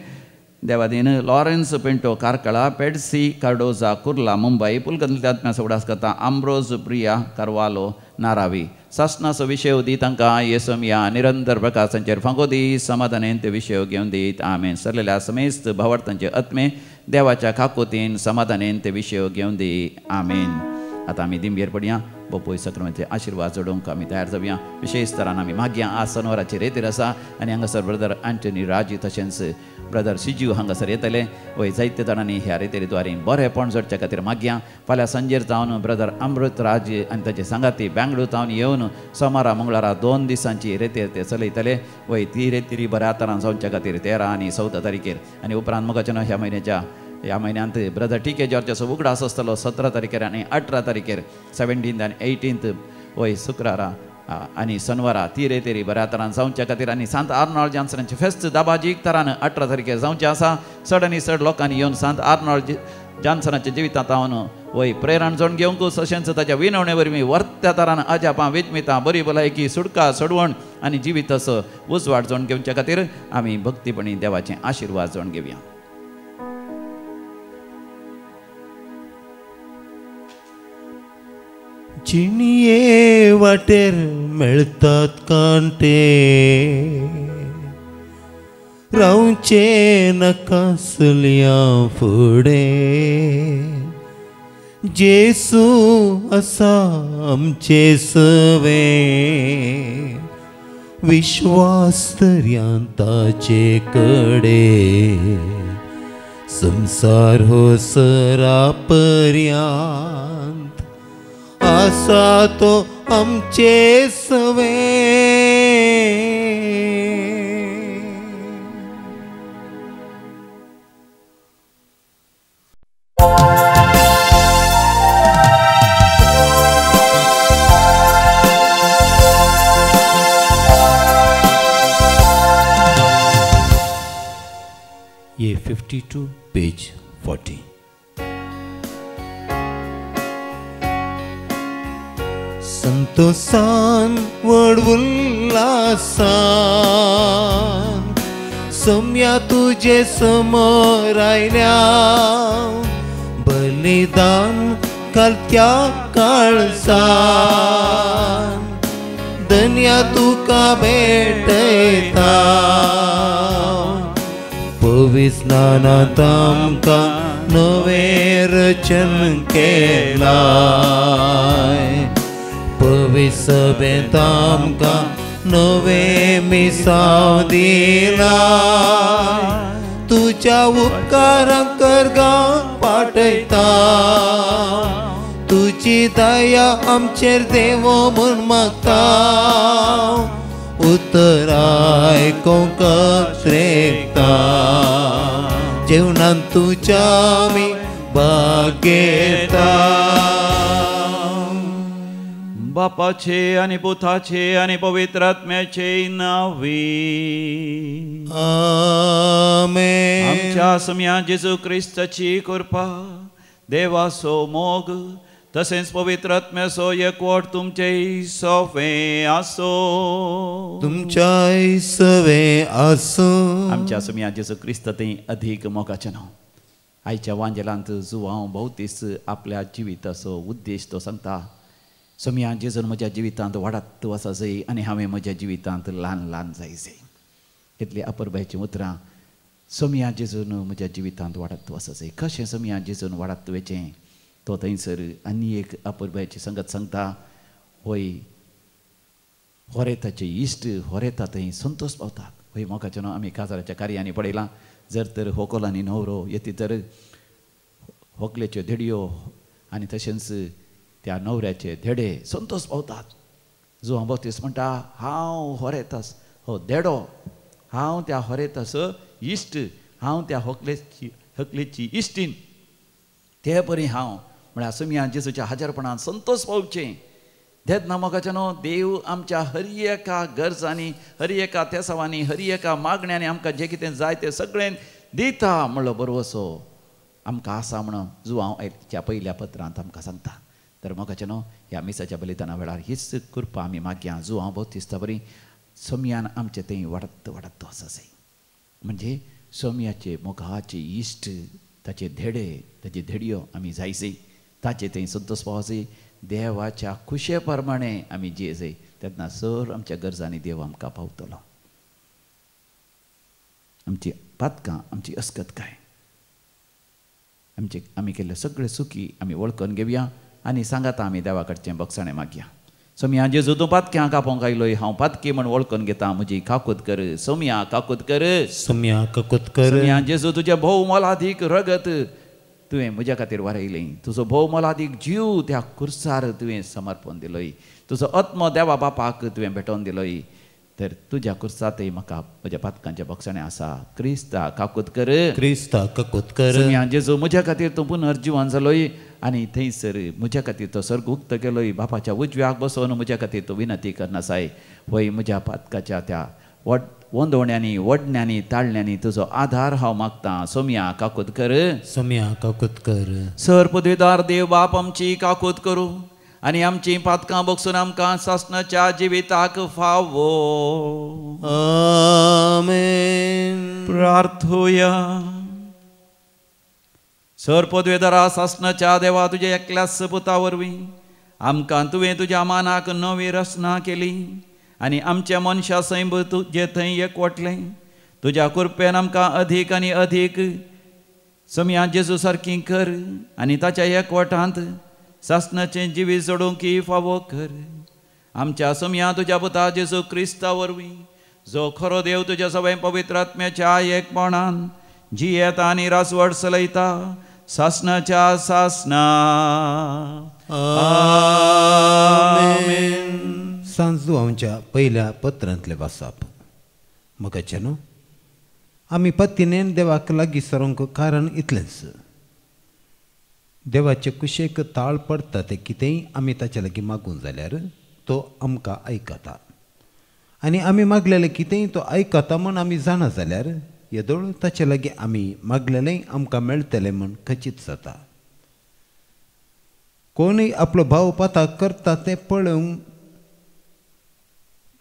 देवादीन लॉरेन्स पिंटो कारकळा पेड्सी कार्डोजा कुर्ला मुंबई पुलकंतल्यात्म्या सवडास करता आम्ब्रोज प्रिया कारवालो नारावी सासनाचो विषय दी तांकां येसमिया निरंतर प्रकाशांचेर फांगोदी समाधानेंत विषय घेवन दीत आमेन. सरलेल्या समेस्त भावार्थांचे आत्मे देवाच्या काकोतीन समाधानेंत विषय घेवन दी आमेन. आतां आमी दिंबेर पडया बोपोय सक्रामेंतचे आशिर्वाद जोडूंक आमी तयार जावया. विशेश तरान आमी मागया आज सनवाराचे रेतीर आसा आनी हांगासर ब्रदर अँटनी राजी तशेंच ब्रदर सिजू हांगासर येतले. वय जायते जाणांनी ह्या रेतीर द्वारेन बरेपण जोडचे खातीर मागया. फाल्यां सांजेर जावन ब्रदर अमृत राज आनी ताचे सांगाती बेंगळूर तावन येवन सोमारा मंगळारा 2 दिसांची रेतीर ते चलयतले. वय ती रेतीरी बऱ्या तरान जावचे खातीर 13 आनी 14 तारीखेर आनी उपरांत मोगाचें ह्या म्हयन्यांत ब्रदर टी.के. जॉर्जाचो उगडास आसतलो 17 तारीखेर आनी 18 तारीखेर 17th आनी 18th वय शुक्रारा आनी शनवारा ती रेतेरी बऱ्या तरान जावच्या खातीर आनी सांत आर्नॉल्ड जॉन्सनाचें फेस्त दाबाजीक तरान 18 तारखेर जावचें आसा. चड आनी चड लोकांनी येवन सांत आर्नॉल्ड जॉन्सनाच्या जिवितांत हांव वय प्रेरण जोड घेवंक तशेंच ताच्या विनवणे वरवीं वर्त्या तरान अजापां वेचमितां बरी भलायकी सुटका सोडवण आनी जिवीत असो उजवाड जोड घेवच्या खातीर आमी भक्तीपणी देवाचें आशिर्वाद जोड घेवया. जिणये वाटेर मेळटात कांटे रावचे नकासल्या फुडें जेसू आसा आमचे सवे विश्वास दर्यान ताचे कडे संसार हो सरा पर्यांत आसा तो आमचे सवे. ये 52 पेज 40. संतोषान व्हड उल्हासान सम्या तुजे समोर आयल्या बलिदान घालत्या काळजान धन्या तुका भेटयता पवित्र स्नानांत आमकां नवें रचन केलाय पवित्र सभेंत आमकां नवें मिसाव दिला तुज्या उपकारांक करगांव पाटयता तुजी दया आमचेर देवो म्हूण मागता उतराय कोंकत रेखता जेवणांत तुज्या आमी भाग घेता. बापाचे आनी पुताचे आनी पवित्र आत्म्याचे नावी आमेन. आमच्या सम्या जेजू क्रिस्ताची कृपा देवाचो मोग तसेच पवित्र आत्म्याचो एकवट तुमचे सोफे आसो तुमच्या सवे आसो. आमच्या सम्या जेजू क्रिस्त ते अधिक मोगाचें नांव आयच्या वांजेलांत जुवांव भोवतीस आपल्या जिविताचो उद्देश तो सांगता. सम्या जेजून म्हज्या जिवितांत वाडत वचा जाय आनी हांवें म्हज्या जिवितांत ल्हान ल्हान जाय इतली अपुरबायची उतरां. सम्या जेजून म्हज्या जिवितांत वाडत वचा जाय. कशें सम्या जेजून वाडत वचें तो थंयसर आनी एक अपुरबायची संगत सांगता. होय होरेताचे इश्ट होरेता थंय संतोश पावतात. होय मोगाचें न्हू आमी काजाराच्या कार्यांनी पळयलां. जर तर व्हंकल न्हवरो येती तर व्हंकलेच्यो धेडयो आनी तशेंच त्या न्हवऱ्याचे धेडे संतोश पावतात. जुवां भोवतीस म्हणटा हांव होरेतास हो धेडो हांव त्या होरेतास इश्ट हांव त्या व्हंकलेची इश्टीन ते परी हांव म्हळ्यार सम्या जेजूच्या हाजरपणान संतोश पावचें. देत नामोगाचें न्हू देव आमच्या हर एका गरजांनी हर एका तेसावांनी हर एका मागण्यांनी आमकां जें कितें जाय तें सगळें दिता म्हणलो बरोसो आमकां आसा म्हणून जुवांव आयच्या पयल्या पत्रांत आमकां सांगता. तर मोगाचें न्हू ह्या मिसाच्या बलिदाना वेळार हीच कृपा आमी मागया. जुवांव भोव दिसता बरी सम्यान आमचें तें वाडत वाडत वचा जाय म्हणजे सोम्याचे मोगाचे इश्ट ताचे धेडे ताचे धेडयो आमी जायचे ताचे थंय संतोष पावचे देवाच्या खुशे प्रमाणे आमी जियेजे तेन्ना सर आमच्या गरजांनी देव आमकां पावतलो आमची पातकां आमची अस्कतकाय आमचे आमी केल्ले सगळे सुखी आमी वळखून घेवया आनी सांगात आमी देवा कडचें बक्षणें मागया सोम्या जेजू तूं पातक्यां कापोंक आयलोय हांव पातकी म्हण वळखून घेता म्हजी काकूत कर सोम्या काकूत कर सोम्या काकूत कर सोम्या जेजू तुजें भोव मोलादीक रगत तुवें म्हज्या खातीर वारयलें तुजो भोव मोलादीक जीव त्या कुर्सार तुवें समर्पण दिलोय तुजो आत्म देवा बापाक तुवें भेटोवन दिलोय तर तुज्या कुर्सातय म्हाका म्हज्या पातकांचें बक्षणें आसा क्रिस्ता काकूत कर क्रिस्ता काकूत कर सोम्या जेजू म्हज्या खातीर तूं पुनर्जिवन जालोय आनी थंयसर म्हज्या खातीर तो सर्ग उक्त केलोय बापाच्या उजव्याक बसोवन म्हज्या खातीर तूं विनंती करनासाय वय म्हज्या पातकाच्या त्या वंदोवण्यांनी वडण्यांनी ताळण्यांनी तुजो आधार हांव मागतां सोम्या काकूत कर सोम्या काकूत कर सर पदवीदार देव बाप आमची काकूत करूं आनी आमची पातकां बगसून आमकां सासणाच्या जिविताक फावो आमेन प्रार्थुया सर पदवेदारा सासणाच्या देवा तुज्या एकल्याच पुता वरवीं आमकां तुवें तुज्या मानाक नवी रचना केली आनी आमच्या मनशा सैब तुजें थंय एकवटलें तुज्या कृपेन आमकां अधीक आनी अधीक सोम्या जेजू सारकीं कर आनी ताच्या एकवटांत सासणाचें जिवीत सोडूंक फावो कर आमच्या सोम्या तुज्या पुता जेजू क्रिस्ता वरवीं जो खरो देव तुज्या सगळे पवित्र आत्म्याच्या एकपणान जियेता आनी रासवड चलयता सासणाच्या सासना आमेन सांजू आमच्या पहिल्या पत्रांतले वाचप मगाच्या न्हू आमी पत्तीनेन देवाक लागीं सरोंक कारण इतलेंच देवाचे कुशेक ताळ पडटा ते कितेंय आमी ताचे लागीं मागूं जाल्यार तो आमकां आयकता आनी आमी मागलेलें कितेंय तो आयकता म्हूण आमी जाणा जाल्यार येदोळ ताचे लागीं आमी मागलेलें आमकां मेळटलें म्हूण खचीत जाता कोणूय आपलो भाव पाताक करता तें पळोवंक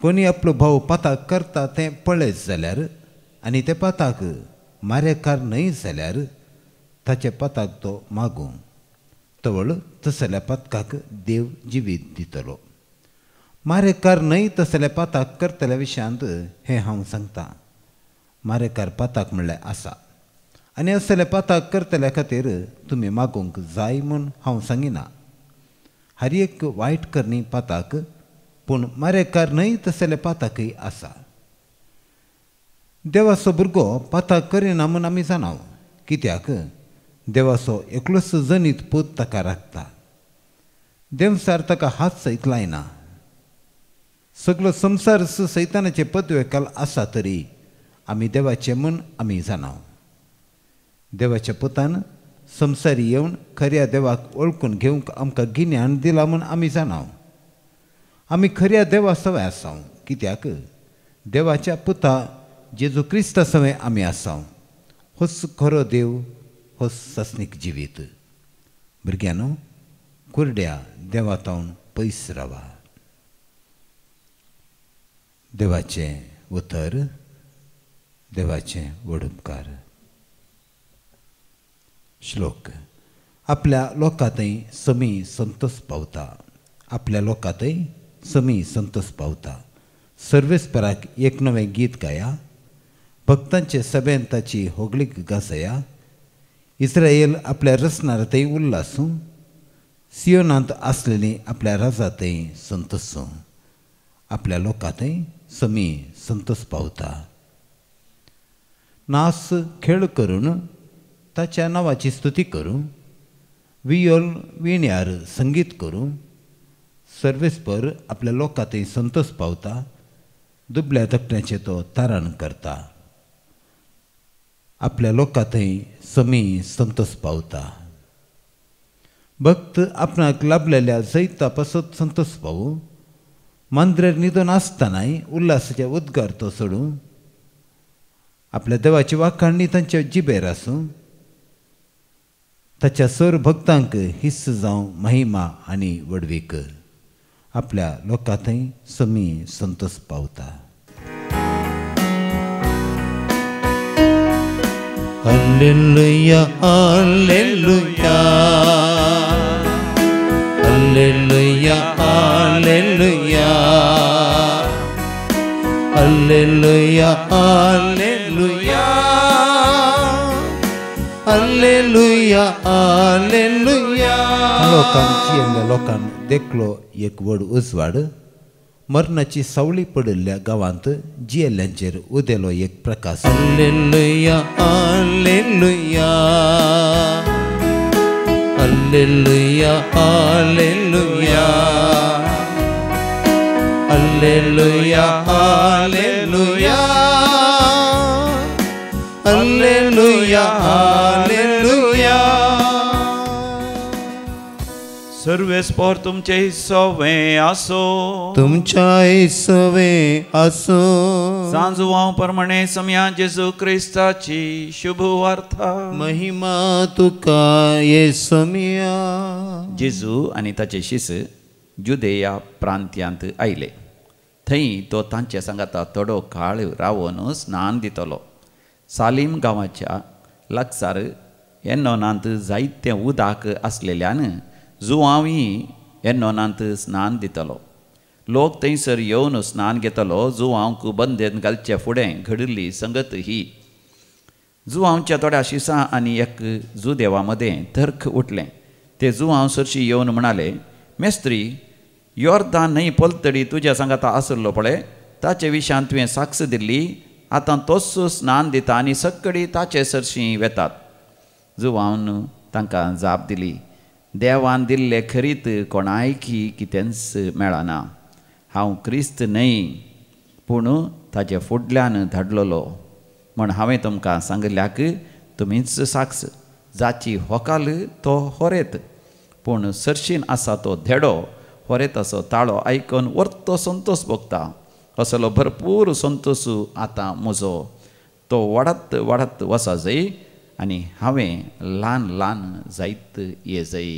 कोणी आपलो भाव पाताक करता तें पळयत जाल्यार आनी ते पाताक मारेकार न्हय जाल्यार ताचे पाताक तो मागूं तवळ तसल्या पातकाक देव जिवीत दितलो मारेकार न्हय तसल्या पाताक करतल्या विशयांत हें हांव सांगतां मारेकार पाताक म्हणल्यार आसा आनी असल्या पाताक करतल्या खातीर तुमी मागूंक जाय म्हूण हांव सांगिना हर एक वायट करणी पाताक पूण मारेकार न्हय तसल्या पाताकय आसा देवाचो भुरगो पाताक करिना म्हूण आमी जाणाव कित्याक देवाचो एकलोच जनीत पूत ताका राखता देवसार ताका हात सयत लायना सगळो संवसार सैतानाचे पदवेकाल आसा तरी आमी देवाचे म्हूण आमी जाणाव देवाच्या पुतान संवसारी येवन खऱ्या देवाक वळखून घेवंक आमकां गिन्यान दिलां म्हूण आमी जाणाव आमी खऱ्या देवा सवय आसाव कित्याक देवाच्या पुता जेजू क्रिस्ता सवय आमी आसाव होच खरो देव होच सस्नीक जिवीत भुरग्यानो कुरड्या देवातावन पयस रावा देवाचें उतर देवाचें वडुपकार श्लोक आपल्या लोकांतय समी संतोष पावता आपल्या लोकांतय समी संतोष पावता सर्वेस्पराक एक नवें गीत गाया भक्तांचे सभेन ताची होगळीक गासया इस्राയേल आपल्या रचनारतय उल्हासूं सियोनांत आसलेली आपल्या राजातय संतोषूं आपल्या लोकांतय समी संतोष पावता नाच खेळ करून ताच्या नांवाची स्तुती करूं वियोल विण्यार संगीत करूं सर्वेस्पर आपल्या लोकांतय संतोष पावता दुबल्या तकट्याचे तो तारण करता आपल्या लोकांतय समी संतोष पावता भक्त आपणाक लाभलेल्या जैता पासत संतोष पावू मांद्रेर न्हिदून आसतनाय उल्हासाचे उद्गार तो सोडूं आपल्या देवाची वाखाणणी तांच्या जिबेर आसूं ताच्या सर भक्तांक हिस्स जावं महिमा आनी वडवीक आपल्या लोकांतय समी संतोष पावता Hallelujah, hallelujah. Hallelujah, hallelujah. Hallelujah, hallelujah. Hallelujah, hallelujah. लोकांची लोकांन देखलो एक वड उजवाड मरणाची सावळी पडलेल्या गावांत जियेल्ल्यांचेर उदेलो एक प्रकाश. Hallelujah, hallelujah. Hallelujah, hallelujah. Hallelujah, hallelujah. Hallelujah, hallelujah. सर्वेस्पर तुमचे सवे आसो, तुमच्या सवे आसो. सांजुवां प्रमाणे सम्या जेजू क्रिस्ताची शुभ वार्ता. महिमा तुका येसुमिया. जेजू आनी ताचे शिस जुदेया प्रांत्यांत आयले. थंय तो तांचे सांगाता थोडो काळ रावन स्नान दितलो. सालीम गांवाच्या लागसार एन्नोनांत जायतें उदक आसलेल्यान जुवांवी एन्नोनांत स्नान दितलो. लोक थंयसर येवन स्नान घेतलो. जुवांक बंदेन घालचे फुडें घडिल्ली संगत ही. जुवांच्या थोड्या शिसां आनी एक जुदेवा मदें तर्क उठलें. ते जुवांव सरशी येवन म्हणाले, मेस्त्री, योर्दान न्हंय पलतडी तुज्या सांगाता आसलो पळय, ताचे विशयान तुवें साक्ष दिल्ली. आतां तोच स्नान दिता आनी सक्कडी ताचे सरशी वेतात. जुवांवन तांकां जाप दिली, देवान दिल्ले खरीत कोणायकी कितेंच मेळना. हांव क्रिस्त न्हय, पूण ताचे फुडल्यान धाडलोलो म्हण हांवें तुमकां सांगल्याक तुमीच साक्ष. जाची होकाल तो होरेत, पूण सरशीन आसा तो धेडो होरेत असो ताळो आयकून वर्तो संतोश भोगता. असलो भरपूर संतोश आतां म्हजो. तो वाडत वाडत वचा जाय आनी हांवें ल्हान ल्हान जायत येजय.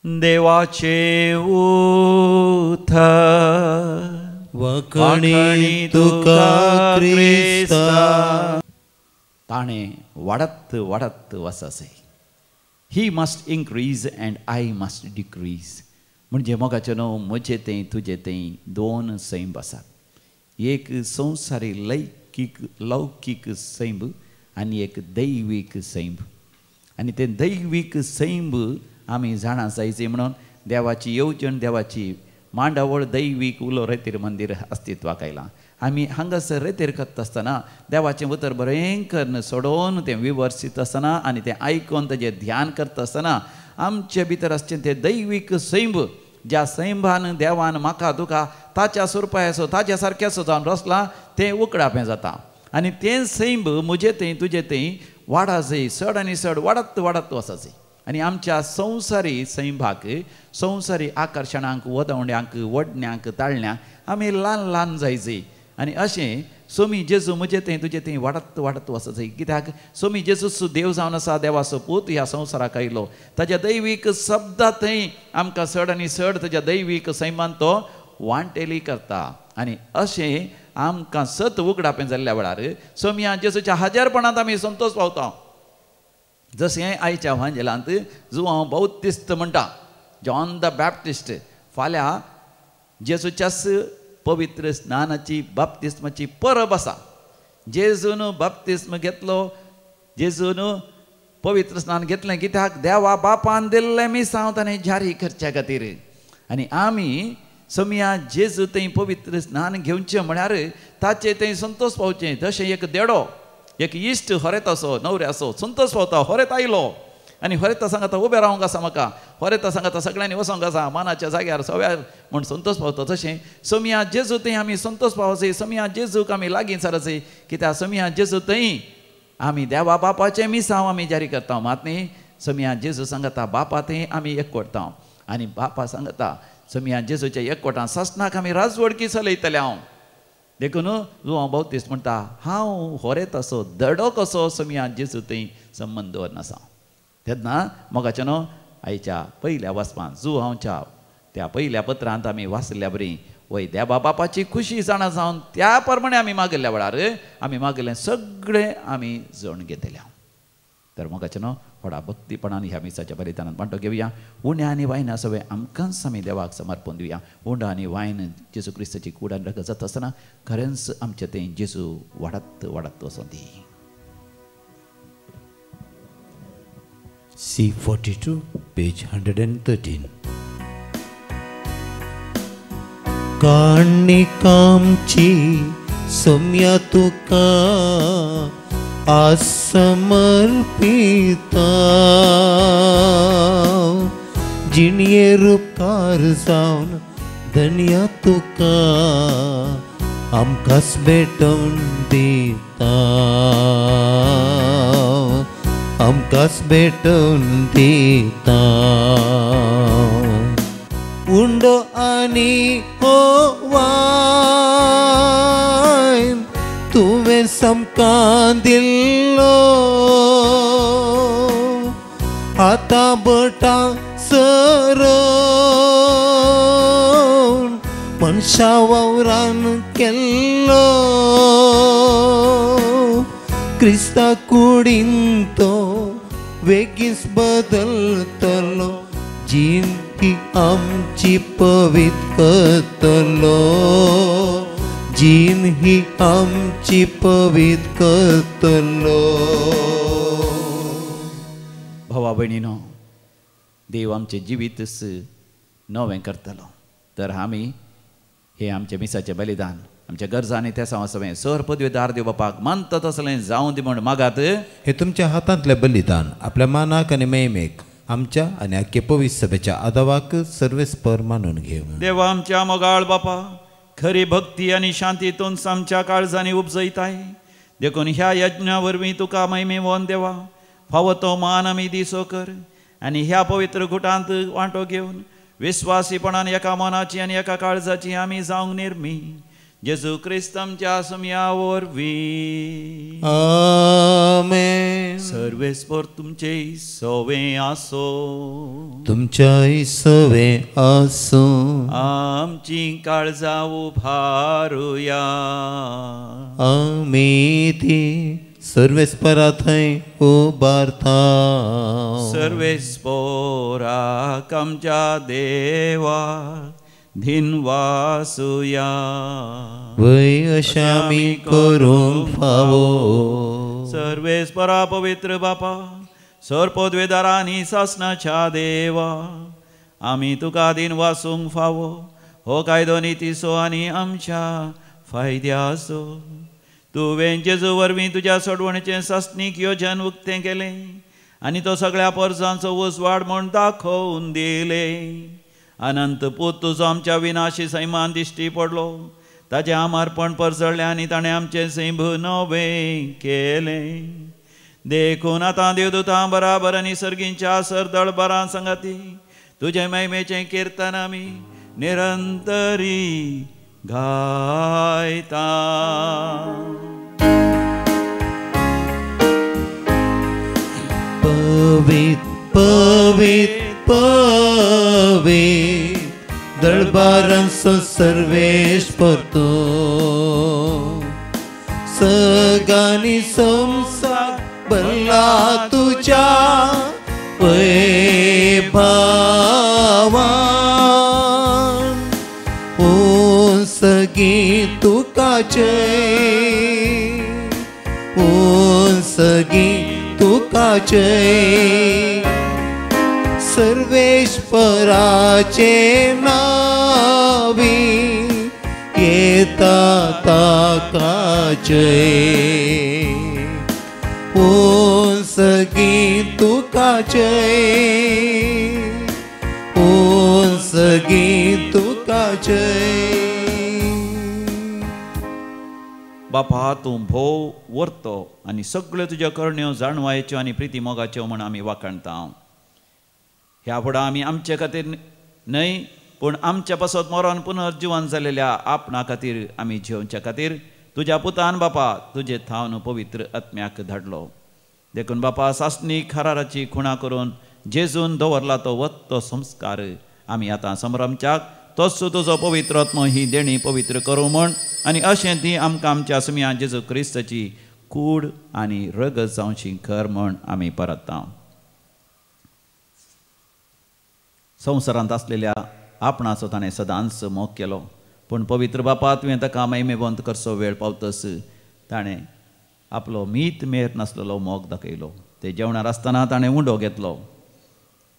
देवाचे उथर वखणी तुका क्रिस्ता. ताणें वाडत वाडत वचा जाय. He must increase and I must decrease. म्हणजे मोगाचें न्हू, म्हजें तें तुजें तें दोन सैम आसात. एक संवसारी लौकीक सैम आनी एक दैवीक सैम. आनी तें दैवीक सैम आमी जाणा जायचे म्हणून देवाची येवजण, देवाची मांडावळ दैवीक उलो रेतीर मंदिर अस्तित्वाक आयलां. आमी हांगासर रेतेर करता आसतना देवाचें उतर बरें करून सोडोवन तें विवर्सीत आसतना आनी तें आयकून तेजें ध्यान करता आसतना आमचे भितर आसचें तें दैवीक सैम, ज्या सैंभान देवान म्हाका तुका ताच्या सुरपायसो ताच्या सारकेसो जावन रचलां, तें उकडापें जाता. आनी तें सैंब म्हजें तें तुजें तें वाडा जाय, चड आनी चड वाडत वाडत वचा जाय. आनी आमच्या संवसारी सैंभाक, संवसारी आकर्शणांक, वदवण्यांक, वडण्यांक, ताळण्यांक आमी ल्हान ल्हान जाय. आनी अशें सोमी जेजू म्हजें तें तुजें तें वाडत वाडत वचा जाय. कित्याक सोमी जेजूच देव जावन आसा, देवाचो पूत ह्या संवसाराक आयलो. ताच्या दैवीक शब्दां थंय आमकां चड आनी चड ताच्या दैवीक सैमान तो वांटेली करता. आनी अशें आमकां सत उगडापें जाल्ल्या वेळार सोम्या जेजूच्या हजारपणांत आमी संतोश पावता. जशें आयच्या वांजेलांत जुवांव बौतिस्त म्हणटा, जॉन द बॅप्टिस्ट. फाल्यां जेजूच्याच पवित्र स्नानाची बाप्तिस्माची परब आसा. जेजून बाप्तिस्म घेतलो, जेजून पवित्र स्नान घेतलें. कित्याक देवा बापान दिल्लें मिसांव ताणें जारी करचे खातीर. आनी आमी सोम्या जेजू थंय पवित्र स्नान घेवचें म्हळ्यार ताचें थंय संतोश पावचें. जशें एक देडो, एक इश्ट होरेत असो, न्हवऱ्याचो संतोश पावता. होरेत आयलो आनी होरेता सांगता उबें रावंक आसा म्हाका, होरेता सांगता सगळ्यांनी वचोंक आसा मानाच्या जाग्यार सव्यार म्हूण संतोश पावता. तशें सोम्या जेजू थंय आमी संतोश पावचे. सोम्या जेजूक आमी लागीं सरचे. कित्याक सोम्या जेजू थंय आमी देवा बापाचें मिसांव आमी जारी करता. मात न्ही, सोम्या जेजू सांगता बापा थंय आमी एकवटता. आनी बापा सांगता सोम्या जेजूच्या एकवटान सासणाक आमी राजवडकी चलयतले. हांव देखून जुवांव बौतिस्त म्हणटा, हांव होरेत असो, दडो कसो सोम्या जेजू थंय संबंद दवरना आसा. तेन्ना मोगाचें न्हू, आयच्या पयल्या वाचपांत जुवांवच्या त्या पयल्या पत्रांत आमी वाचल्या बरी वय देवा बापाची खुशी जाणा जावन त्या प्रमाणे आमी मागिल्ल्या वेळार आमी मागिल्लें सगळें आमी जण घेतल्या. तर मोगाचें न्हू व्हडा भक्तीपणान ह्या मिसाच्या बलिदानांत वांटो घेवया. उंडे आनी वायन सगळें आमकांच आमी देवाक समर्पण दिवया. उंड आनी वायन जेजू क्रिस्ताची कूड आनी रगत जाता आसतना खरेंच आमचें तें जेजू वाडत वाडत वचून दी. C42 page 113. काणी कामची सोम्या तुका आसमर्पिता जिणये रूपकार जावन धन्या तुका आमकांच भेटोवन दिता आमकांच भेटोवन दिता. उंडो आनी हो वायन तुवें समकां दिल्लो आतां बटां सरोवन मनशा वावरान केल्लो क्रिस्ता कुडीन तो वेगीच बदलतलो जीन ही आमची पवित्र करतलो जीन ही आमची पवित्र करतलो. भावा भयणीनो, देव आमचे जिवीतच नवें करतलो. तर आमी हे आमचे मिसाचें बलिदान आमच्या गरजा आनी त्या सवें सर पदवेदार देव बापाक मानता तसलें जावं दी म्हण मागात. हे तुमच्या हातांतलें बलिदान आपल्या मानाक आनी मेहमेक आमच्या आनी आख्खे पवित्र सभेच्या आदावाक सर्वेस्पर मानून घेव. देवा आमच्या मोगाळ बापा, खरी भक्ती आनी शांतीतून आमच्या काळजांनी उपजयताय देखून ह्या यज्ञा वरवीं तुका महिमेवोन देवा फावो तो मान आमी दिसो कर आनी ह्या पवित्र गुटांत वांटो घेवन विस्वासीपणान एका मनाची आनी एका काळजाची आमी जावंक निर्मी जेजू क्रिस्त आमच्या सुमया वरवीं. आमेन. सर्वेस्पर तुमचे सवें आसो तुमच्याय सवें आसो. आमची काळजां उभारुया आमी ती सर्वेस्परा थंय उबारता. सर्वेस्पराक आमच्या देवाक धिनवासुया वय अशें आमी करूंक फावो. सर्वेस्परा पवित्र बापा, सर पदवेदारांनी सासणाच्या देवा आमी तुका दिन वासूंक फावो. हो कायदो नितीसो आनी आमच्या फायद्याचो. तुवें जेजू वरवीं तुज्या सोडवणेचें सासणीक योजन उक्तें केलें आनी तो सगळ्या परजांचो उसवाड म्हूण दाखोवन दिलें. अनंत पूत तुजो आमच्या विनाशी सैमान दिश्टी पडलो. ताचें आमारपण परजळ्ळें आनी ताणें आमचें सैभ नवें केलें. देखून आतां देवदूतां बराबर आनी सर्गींच्या सरदळबरां संगती तुजे महिमेचें किर्तन आमी निरंतरी गायता. पवित्र पवित्र पवित्र दळबारांचो सर्वेस्पर तो सगांनी संसार भरला तुज्या वैभवान. ओ सगळीं तुका जय, ओ सगळीं तुका जय. सर्वेश्वराचे नावी येता ताका जय. ओ सगळीं तुका जय, ओ सगळीं तुका जय. बापा, तूं भोव व्हरतो आनी सगळ्यो तुज्यो करण्यो जाणवायेच्यो आनी प्रिती मोगाच्यो म्हूण आमी वाखणता. ह्या फुडां आमी आमचे खातीर न्हय पूण आमच्या पासत मरण पुनर्जिवन जालेल्या आपणा खातीर आमी जेवच्या खातीर तुज्या पुतान बापा तुजे थावन पवित्र आत्म्याक धाडलो. देखून बापा, सासणीक हाराराची खुणा करून जेजून दवरला तो वत्तो संस्कार आमी आतां संभ्रमच्याक तोच तुजो पवित्र आत्मो ही देणी पवित्र करूं म्हण आनी अशें ती आमकां आमच्या समिया जेजू क्रिस्ताची कूड आनी रगत जावची कर म्हण आमी परतां. संवसारांत आसलेल्या आपणाचो ताणें सदांच मोग केलो, पूण पवित्र बापा तुवें ताका महिमेवंत करचो वेळ पावतस ताणें आपलो मीत मेर नासलेलो मोग दाखयलो. ते जेवणार आसतना ताणें उंडो घेतलो,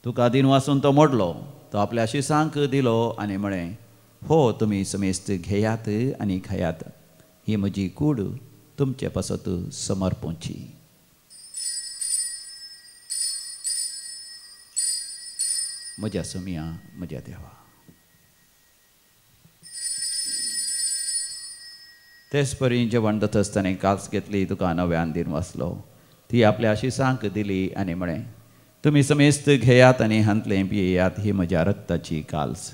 तुका दिन वाचून तो मोडलो, तो आपल्या शिसांक दिलो आनी म्हळें, हो तुमी समेस्त घेयात आनी खायात, ही म्हजी कूड तुमचे पासत समर्पूची. म्हज्या समिया म्हज्या देवा. तेच परी जेवण दतस ताणें काल्स घेतली, तुका नव्यान दिन वाचलो, ती आपल्या शिसांक दिली आनी म्हळें, तुमी समेस्त घेयात आनी हांतलें पियेयात, ही म्हज्या रक्ताची काल्स.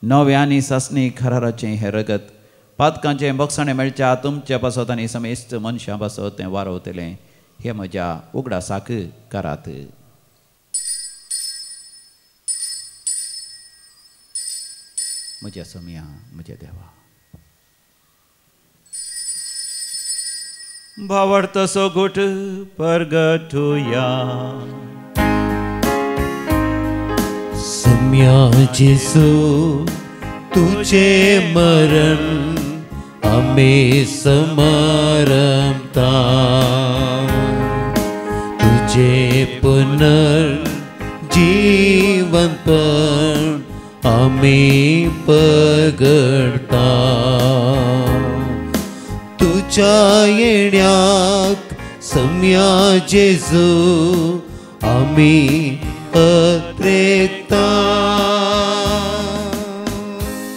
नव्या आनी सासणी खराराचें हें रगत पातकांचें बक्षाणें मेळच्या तुमच्या पासत आनी समेस्त मनशां पासत तें वारवतलें, हें म्हज्या उगडासाक करात. म्हज्या समिया म्हज्या देवा. भावार्थसो घुट परगटुया. सम्या जेसू तुझे मरण आम्ही समरमता, तुझे पुनर्जीवनपण आम्ही पगडता. तुझ्या येण्याक सम्या जेजू आम्ही अत्रेकता.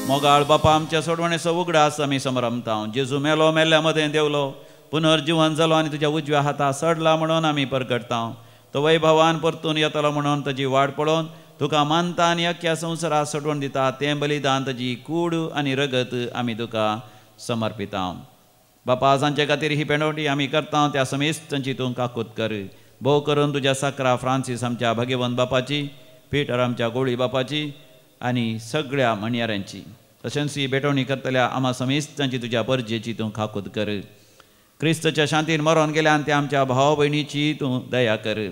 मोगाळ बापा आमच्या सोडवणेचो उगडास आमी समरमता. जेजू मेलो, मेल्ल्या मदें देवलो, पुनर्जीवन जालो आनी तुज्या उजव्या हाता सडला म्हणून आमी परगटता. तो वैभवान परतून येतलो म्हणून ताची वाट पळोवन तुका मानता आनी अख्ख्या संवसाराक सोडवण दिता. तें बलिदान ताजी कूड आनी रगत आमी तुका समर्पिता. बापा सांचे खातीर ही पेडवणी आमी करता, त्या समेस्तांची तूं काकूत कर. भोव करून तुज्या साकरा फ्रांसीस आमच्या भगवंत बापाची, पिटर आमच्या गोळी बापाची आनी सगळ्या मणयाऱ्यांची, तशेंच ही भेटवणी करतल्या आम्हा समेस्तांची तुज्या परजेची तूं काकूत कर. क्रिस्ताच्या शांतीन मरोन गेल्यान त्या आमच्या भाव भयणीची तूं दया कर.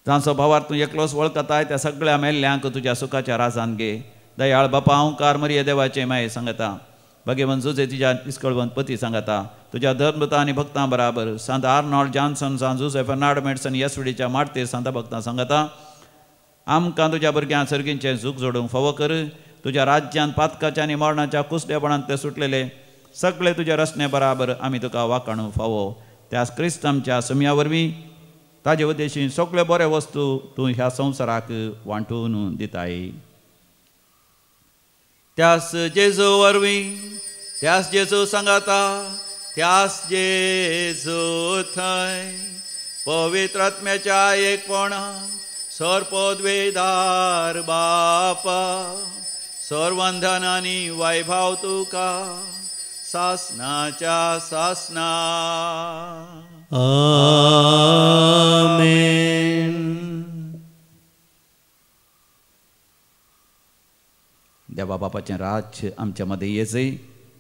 जांचो भावार तूं एकलोच वळखताय त्या सगळ्या मेल्ल्यांक तुज्या सुखाच्या राजान घे. दयाळ बापा हांव कार मरिये देवाचे माये सांगता, भगवंत जुजे तिच्या इस्कळवंत पती सांगता, तुज्या धर्मता आनी भक्तां बराबर सांत आर्नॉल्ड जॉन्सन, सांत जुसेफ फर्नांड मेडसन, येसुडीच्या मारतेर सांत भक्तां सांगता, आमकां तुज्या भुरग्यां सर्गींचें सूख जोडूंक फावो कर. तुज्या राज्यांत पातकाच्या आनी मरणाच्या कुसडेपणांतले सुटलेले सगळे तुज्या रचने बराबर आमी तुका वाखाणूंक फावो. त्या क्रिस्त आमच्या समिया वरवीं ताजे उद्देशीं सगळे बरे वस्तू तूं ह्या संवसाराक वांटून दिताय. त्यास जेजू वरवीं, त्यास जेजू सांगाता, त्यास जेजू थंय पवित्र आत्म्याच्या एकपणान सर्पोद्वेदार बापा, सर्वंधन आनी वैभव तुका सासनाच्या सासना. आमेन. देवा बापाचें राज्य आमच्या मदें येजय.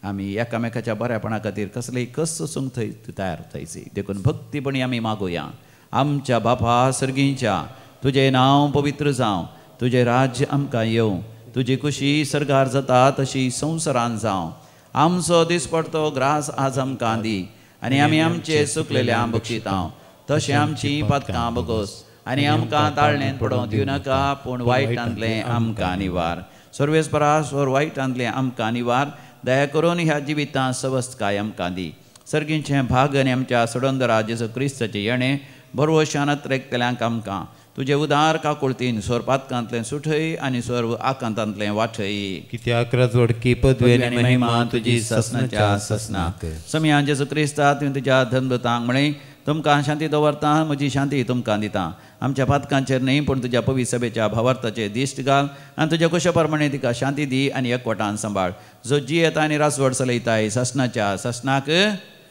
आमी एकामेकाच्या बऱ्यापणा खातीर कसलेय कस सोसूंक थंय तयार जायचे. देखून भक्तीपणी आमी मागुया. आमच्या बापा सर्गींच्या, तुजें नांव पवित्र जावं, तुजें राज्य आमकां येवं, तुजी खुशी सरगार जाता तशी संवसारांत जावं. आमचो दिसपडतो ग्रास आज आमकां दी, आनी आमी आमचे चुकलेल्यांक बक्षितां, तशें आमची पातकां बगोस, आनी आमकां ताळणेंत पडोवंक दिवं नाका, पूण वायटांतलें आमकां निवार. सर्वेस्परा स्वर वायटांतलें आमकां निवार. दया करून ह्या जिवितांत सवस्तकाय आमकां दी. सर्गींचें भाग आनी आमच्या सडोंदरा जेजू क्रिस्ताचें येणें भरवशानत रेखतल्यांक आमकां तुजे उदार काकुळतीन स्वर पातकांतलें सुठय आनी स्वर आकांतांतलें वाठय. कित्याक राजवडकी पदवी आनी महिमा तुजी ससनाच्या ससनाक. समिया जेजू क्रिस्ता तुवें तुज्या धर्मदूतांक म्हळें, तुमकां शांती दवरता, म्हजी शांती तुमकां दिता. आमच्या पातकांचेर न्ही, पूण तुज्या पवित्र सभेच्या भावार्थाचेर दिश्ट घाल आनी तुज्या कुशा प्रमाणे तिका शांती दी आनी एकवटान सांबाळ. जो जियेता आनी रासवड चलयताय ससनाच्या ससनाक.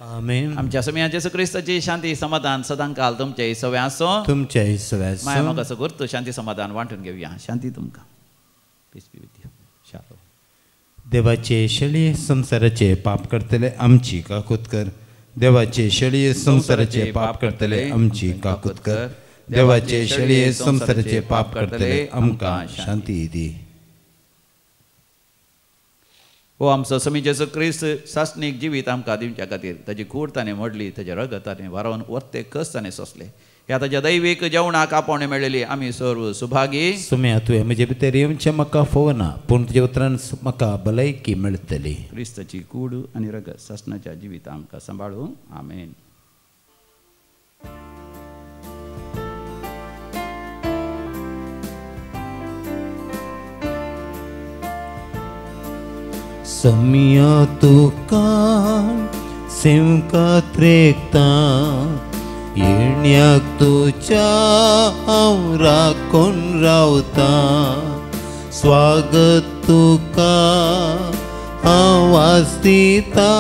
आमेन. आमच्या समिया जेजू क्रिस्ताची शांती समाधान सदांकाल तुमचे सवय आसो. तुमच्या सगळ्या माया मोगाचो गुर्त शांती समाधान वांटून घेवया. शांती तुमकां. Peace be with you. Shalom. देवाचे शळीय संसाराचे पाप करतले आमची काकूत कर. देवाचे शळीय संसाराचे पाप करतले आमची काकूत कर. देवाचे शळीय संसाराचे पाप करतले आमकां शांती दी. हो आमचो समी जेसू क्रिस्त शासनीक जिवीत आमकां दिवच्या खातीर ताची खूड ताणें मोडली, ताच्या रगताने वारोवन वरते कस ताणें सोंसले. ह्या ताच्या दैवीक जेवणाक आपोवणे मेळिल्ली आमी सर्व सुभागी. सुम्या तुवें म्हजे भितर येवचें म्हाका फोवना, पूण तुज्या उतरान म्हाका भलायकी मेळटली. क्रिस्ताची कूड आनी रगत शासनाच्या जिवीत आमकां सांबाळूं. आमेन. सम्या तुका सेवकात रेखता, येण्याक तुच्या हांव राखून रावता. स्वागत तुका हांव वाजता,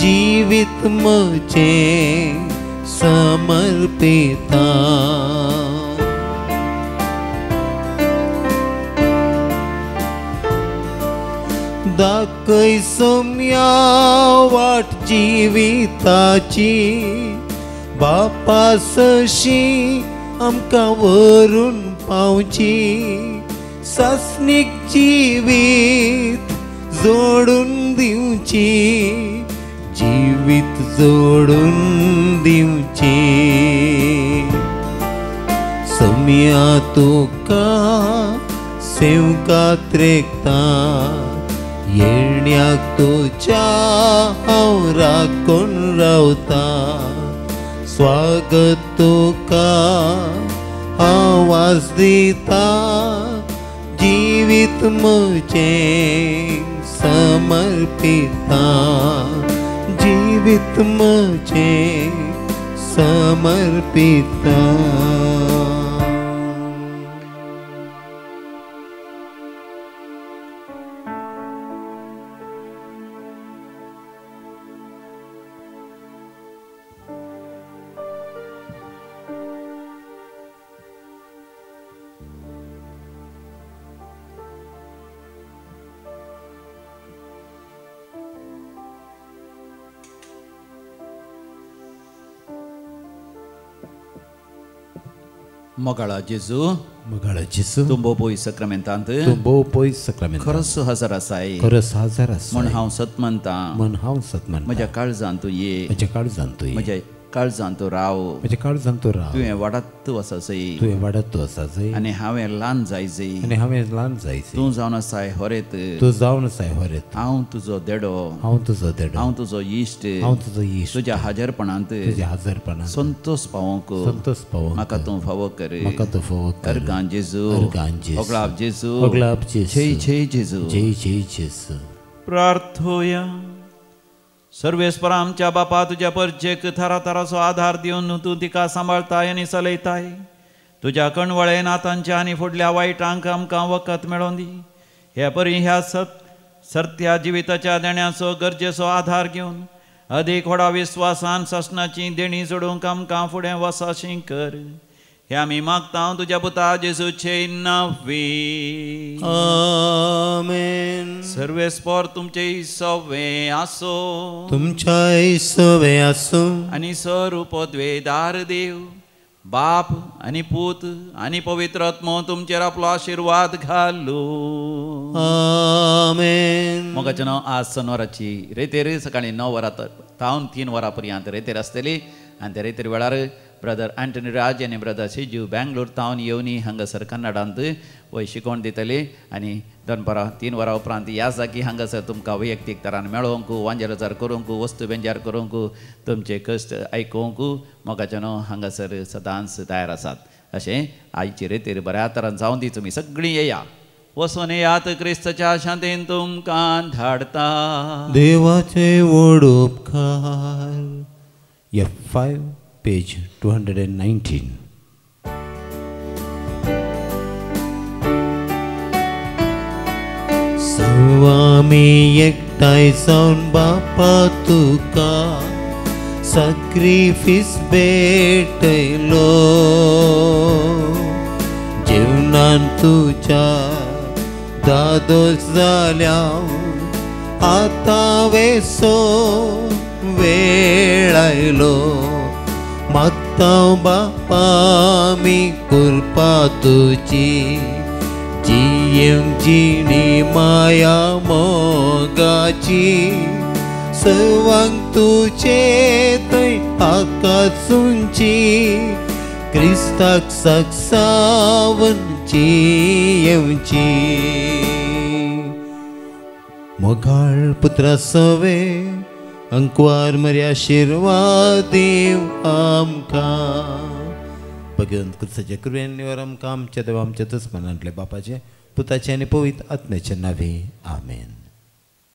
जिवीत म्हजें समर्पिता. दाखय सम्या वाट जिविताची, बापा सशी आमकां व्हरून पावची. सासनीक जिवीत जोडून दिवची, जिवीत जोडून दिवची. सम्या तुका सेवकात रेखता, येण्याक तुच्या हांव राखून रावता. स्वागत तुका हांव वाजता, जिवीत म्हजें समर्पिता. जिवीत म्हजें समर्पिता. मोगाळा जेजू, मोगाळा जेजू, तुंबो पोय सक्रमेंतांत तुंबो पोय सक्रमेंत खरस हजर आसाय. खरस हजर आसा म्हण हांव सत म्हणटा, म्हण हांव सत म्हणटा. म्हज्या काळजांत तूं ये, म्हज्या काळजांत तूं ये, म्हज्या काळजांत तूं राव. म्हज्या काळजांत तूं राव. तुवें वाडत वसा जय, तुवें वाडत वसा जय, आनी हांवें ल्हान जाय जय. आनी हांवें ल्हान जाय जय. तूं जावन आसाय होरेत, तूं जावन आसाय होरेत. हांव तुजो देडो, हांव तुजो देडो, हांव तुजो इश्ट. हांव तुजो इश्ट. तुज्या हाजरपणांत, तुज्या हाजरपणांत संतोष पावोंक, संतोष पावोंक म्हाका तूं फावो कर. म्हाका तूं फावो कर. अर्गां जेजू, अर्गां जेजू, ओगलाब जेजू, ओगलाब जेजू, जय जय जेजू, जय जय जेजू. प्रार्थोया. सर्वेस्परा आमच्या बापा, तुज्या परचेक थरा थराचो आधार दिवन तूं तिका सांबाळताय आनी चलयताय. तुज्या कणवळे नातांच्या आनी फुडल्या वायटांक आमकां वखद मेळोवन दी. हे परी ह्या सर्त्या जिविताच्या देण्याचो गरजेचो आधार घेवन अदीक व्हडा विस्वासान शासनाची देणी जोडूंक आमकां फुडें वसाशी कर. हे आमी मागता तुज्या पुता जेजूचे नांवी. आमेन. सर्वेस्पर तुमचे सवे आसो, तुमच्या सवे आसो, आनी स्वरूप द्वेदार देव बाप आनी पूत आनी पवित्र आत्मो तुमचेर आपलो आशिर्वाद घालू. आमेन. मोगाचें नांव आज शनिवाराची रेतेर सकाळी 9 वरां तावन 3 वरां पर्यंत रेतेर आसतली. आनी त्या रेतेर वेळार ब्रदर अँटनी राज आनी ब्रदर शिजू बेंगलोर तावन येवनी हांगासर कन्नडांत वय शिकोवण दितली. आनी दनपारां 3 वरां उपरांत ह्या जागी हांगासर तुमकां वैयक्तीक तरान मेळोवंक, वांजेरजार करूंक, वस्तू बेंजार करूंक, तुमचे कश्ट आयकूंक मोगाचें नांव हांगासर सदांच तयार आसात. अशें आयचे रेतेर बऱ्या तरान जावन दी. तुमी सगळीं येया, वचून येयात. क्रिस्ताच्या शांतेन तुमकां धाडता. देवाचे व्हड उपकार. F5 page 219. आमी एकठांय जावन बापा तुका सॅक्रिफीस भेटयलो. जेवणान तुज्या दादोस जाल्या आता वेसो वेळ आयलो मागता बापा मी कृपा तुझी जियेमची माया मोगाची सवांग तुझे थंय आकाशुंची क्रिस्ताक साक्षावनची येवची मोगाळ पुत्रा सवे अंकवार मरी आशीर्वाद दिव आमकां भगवंत कृष्णाच्या कृपेन आमकां आमच्या देवा आमच्या दुस्मनांतले बापाचे पुताचे आनी पवित्र आत्म्याचे नावे आमेन.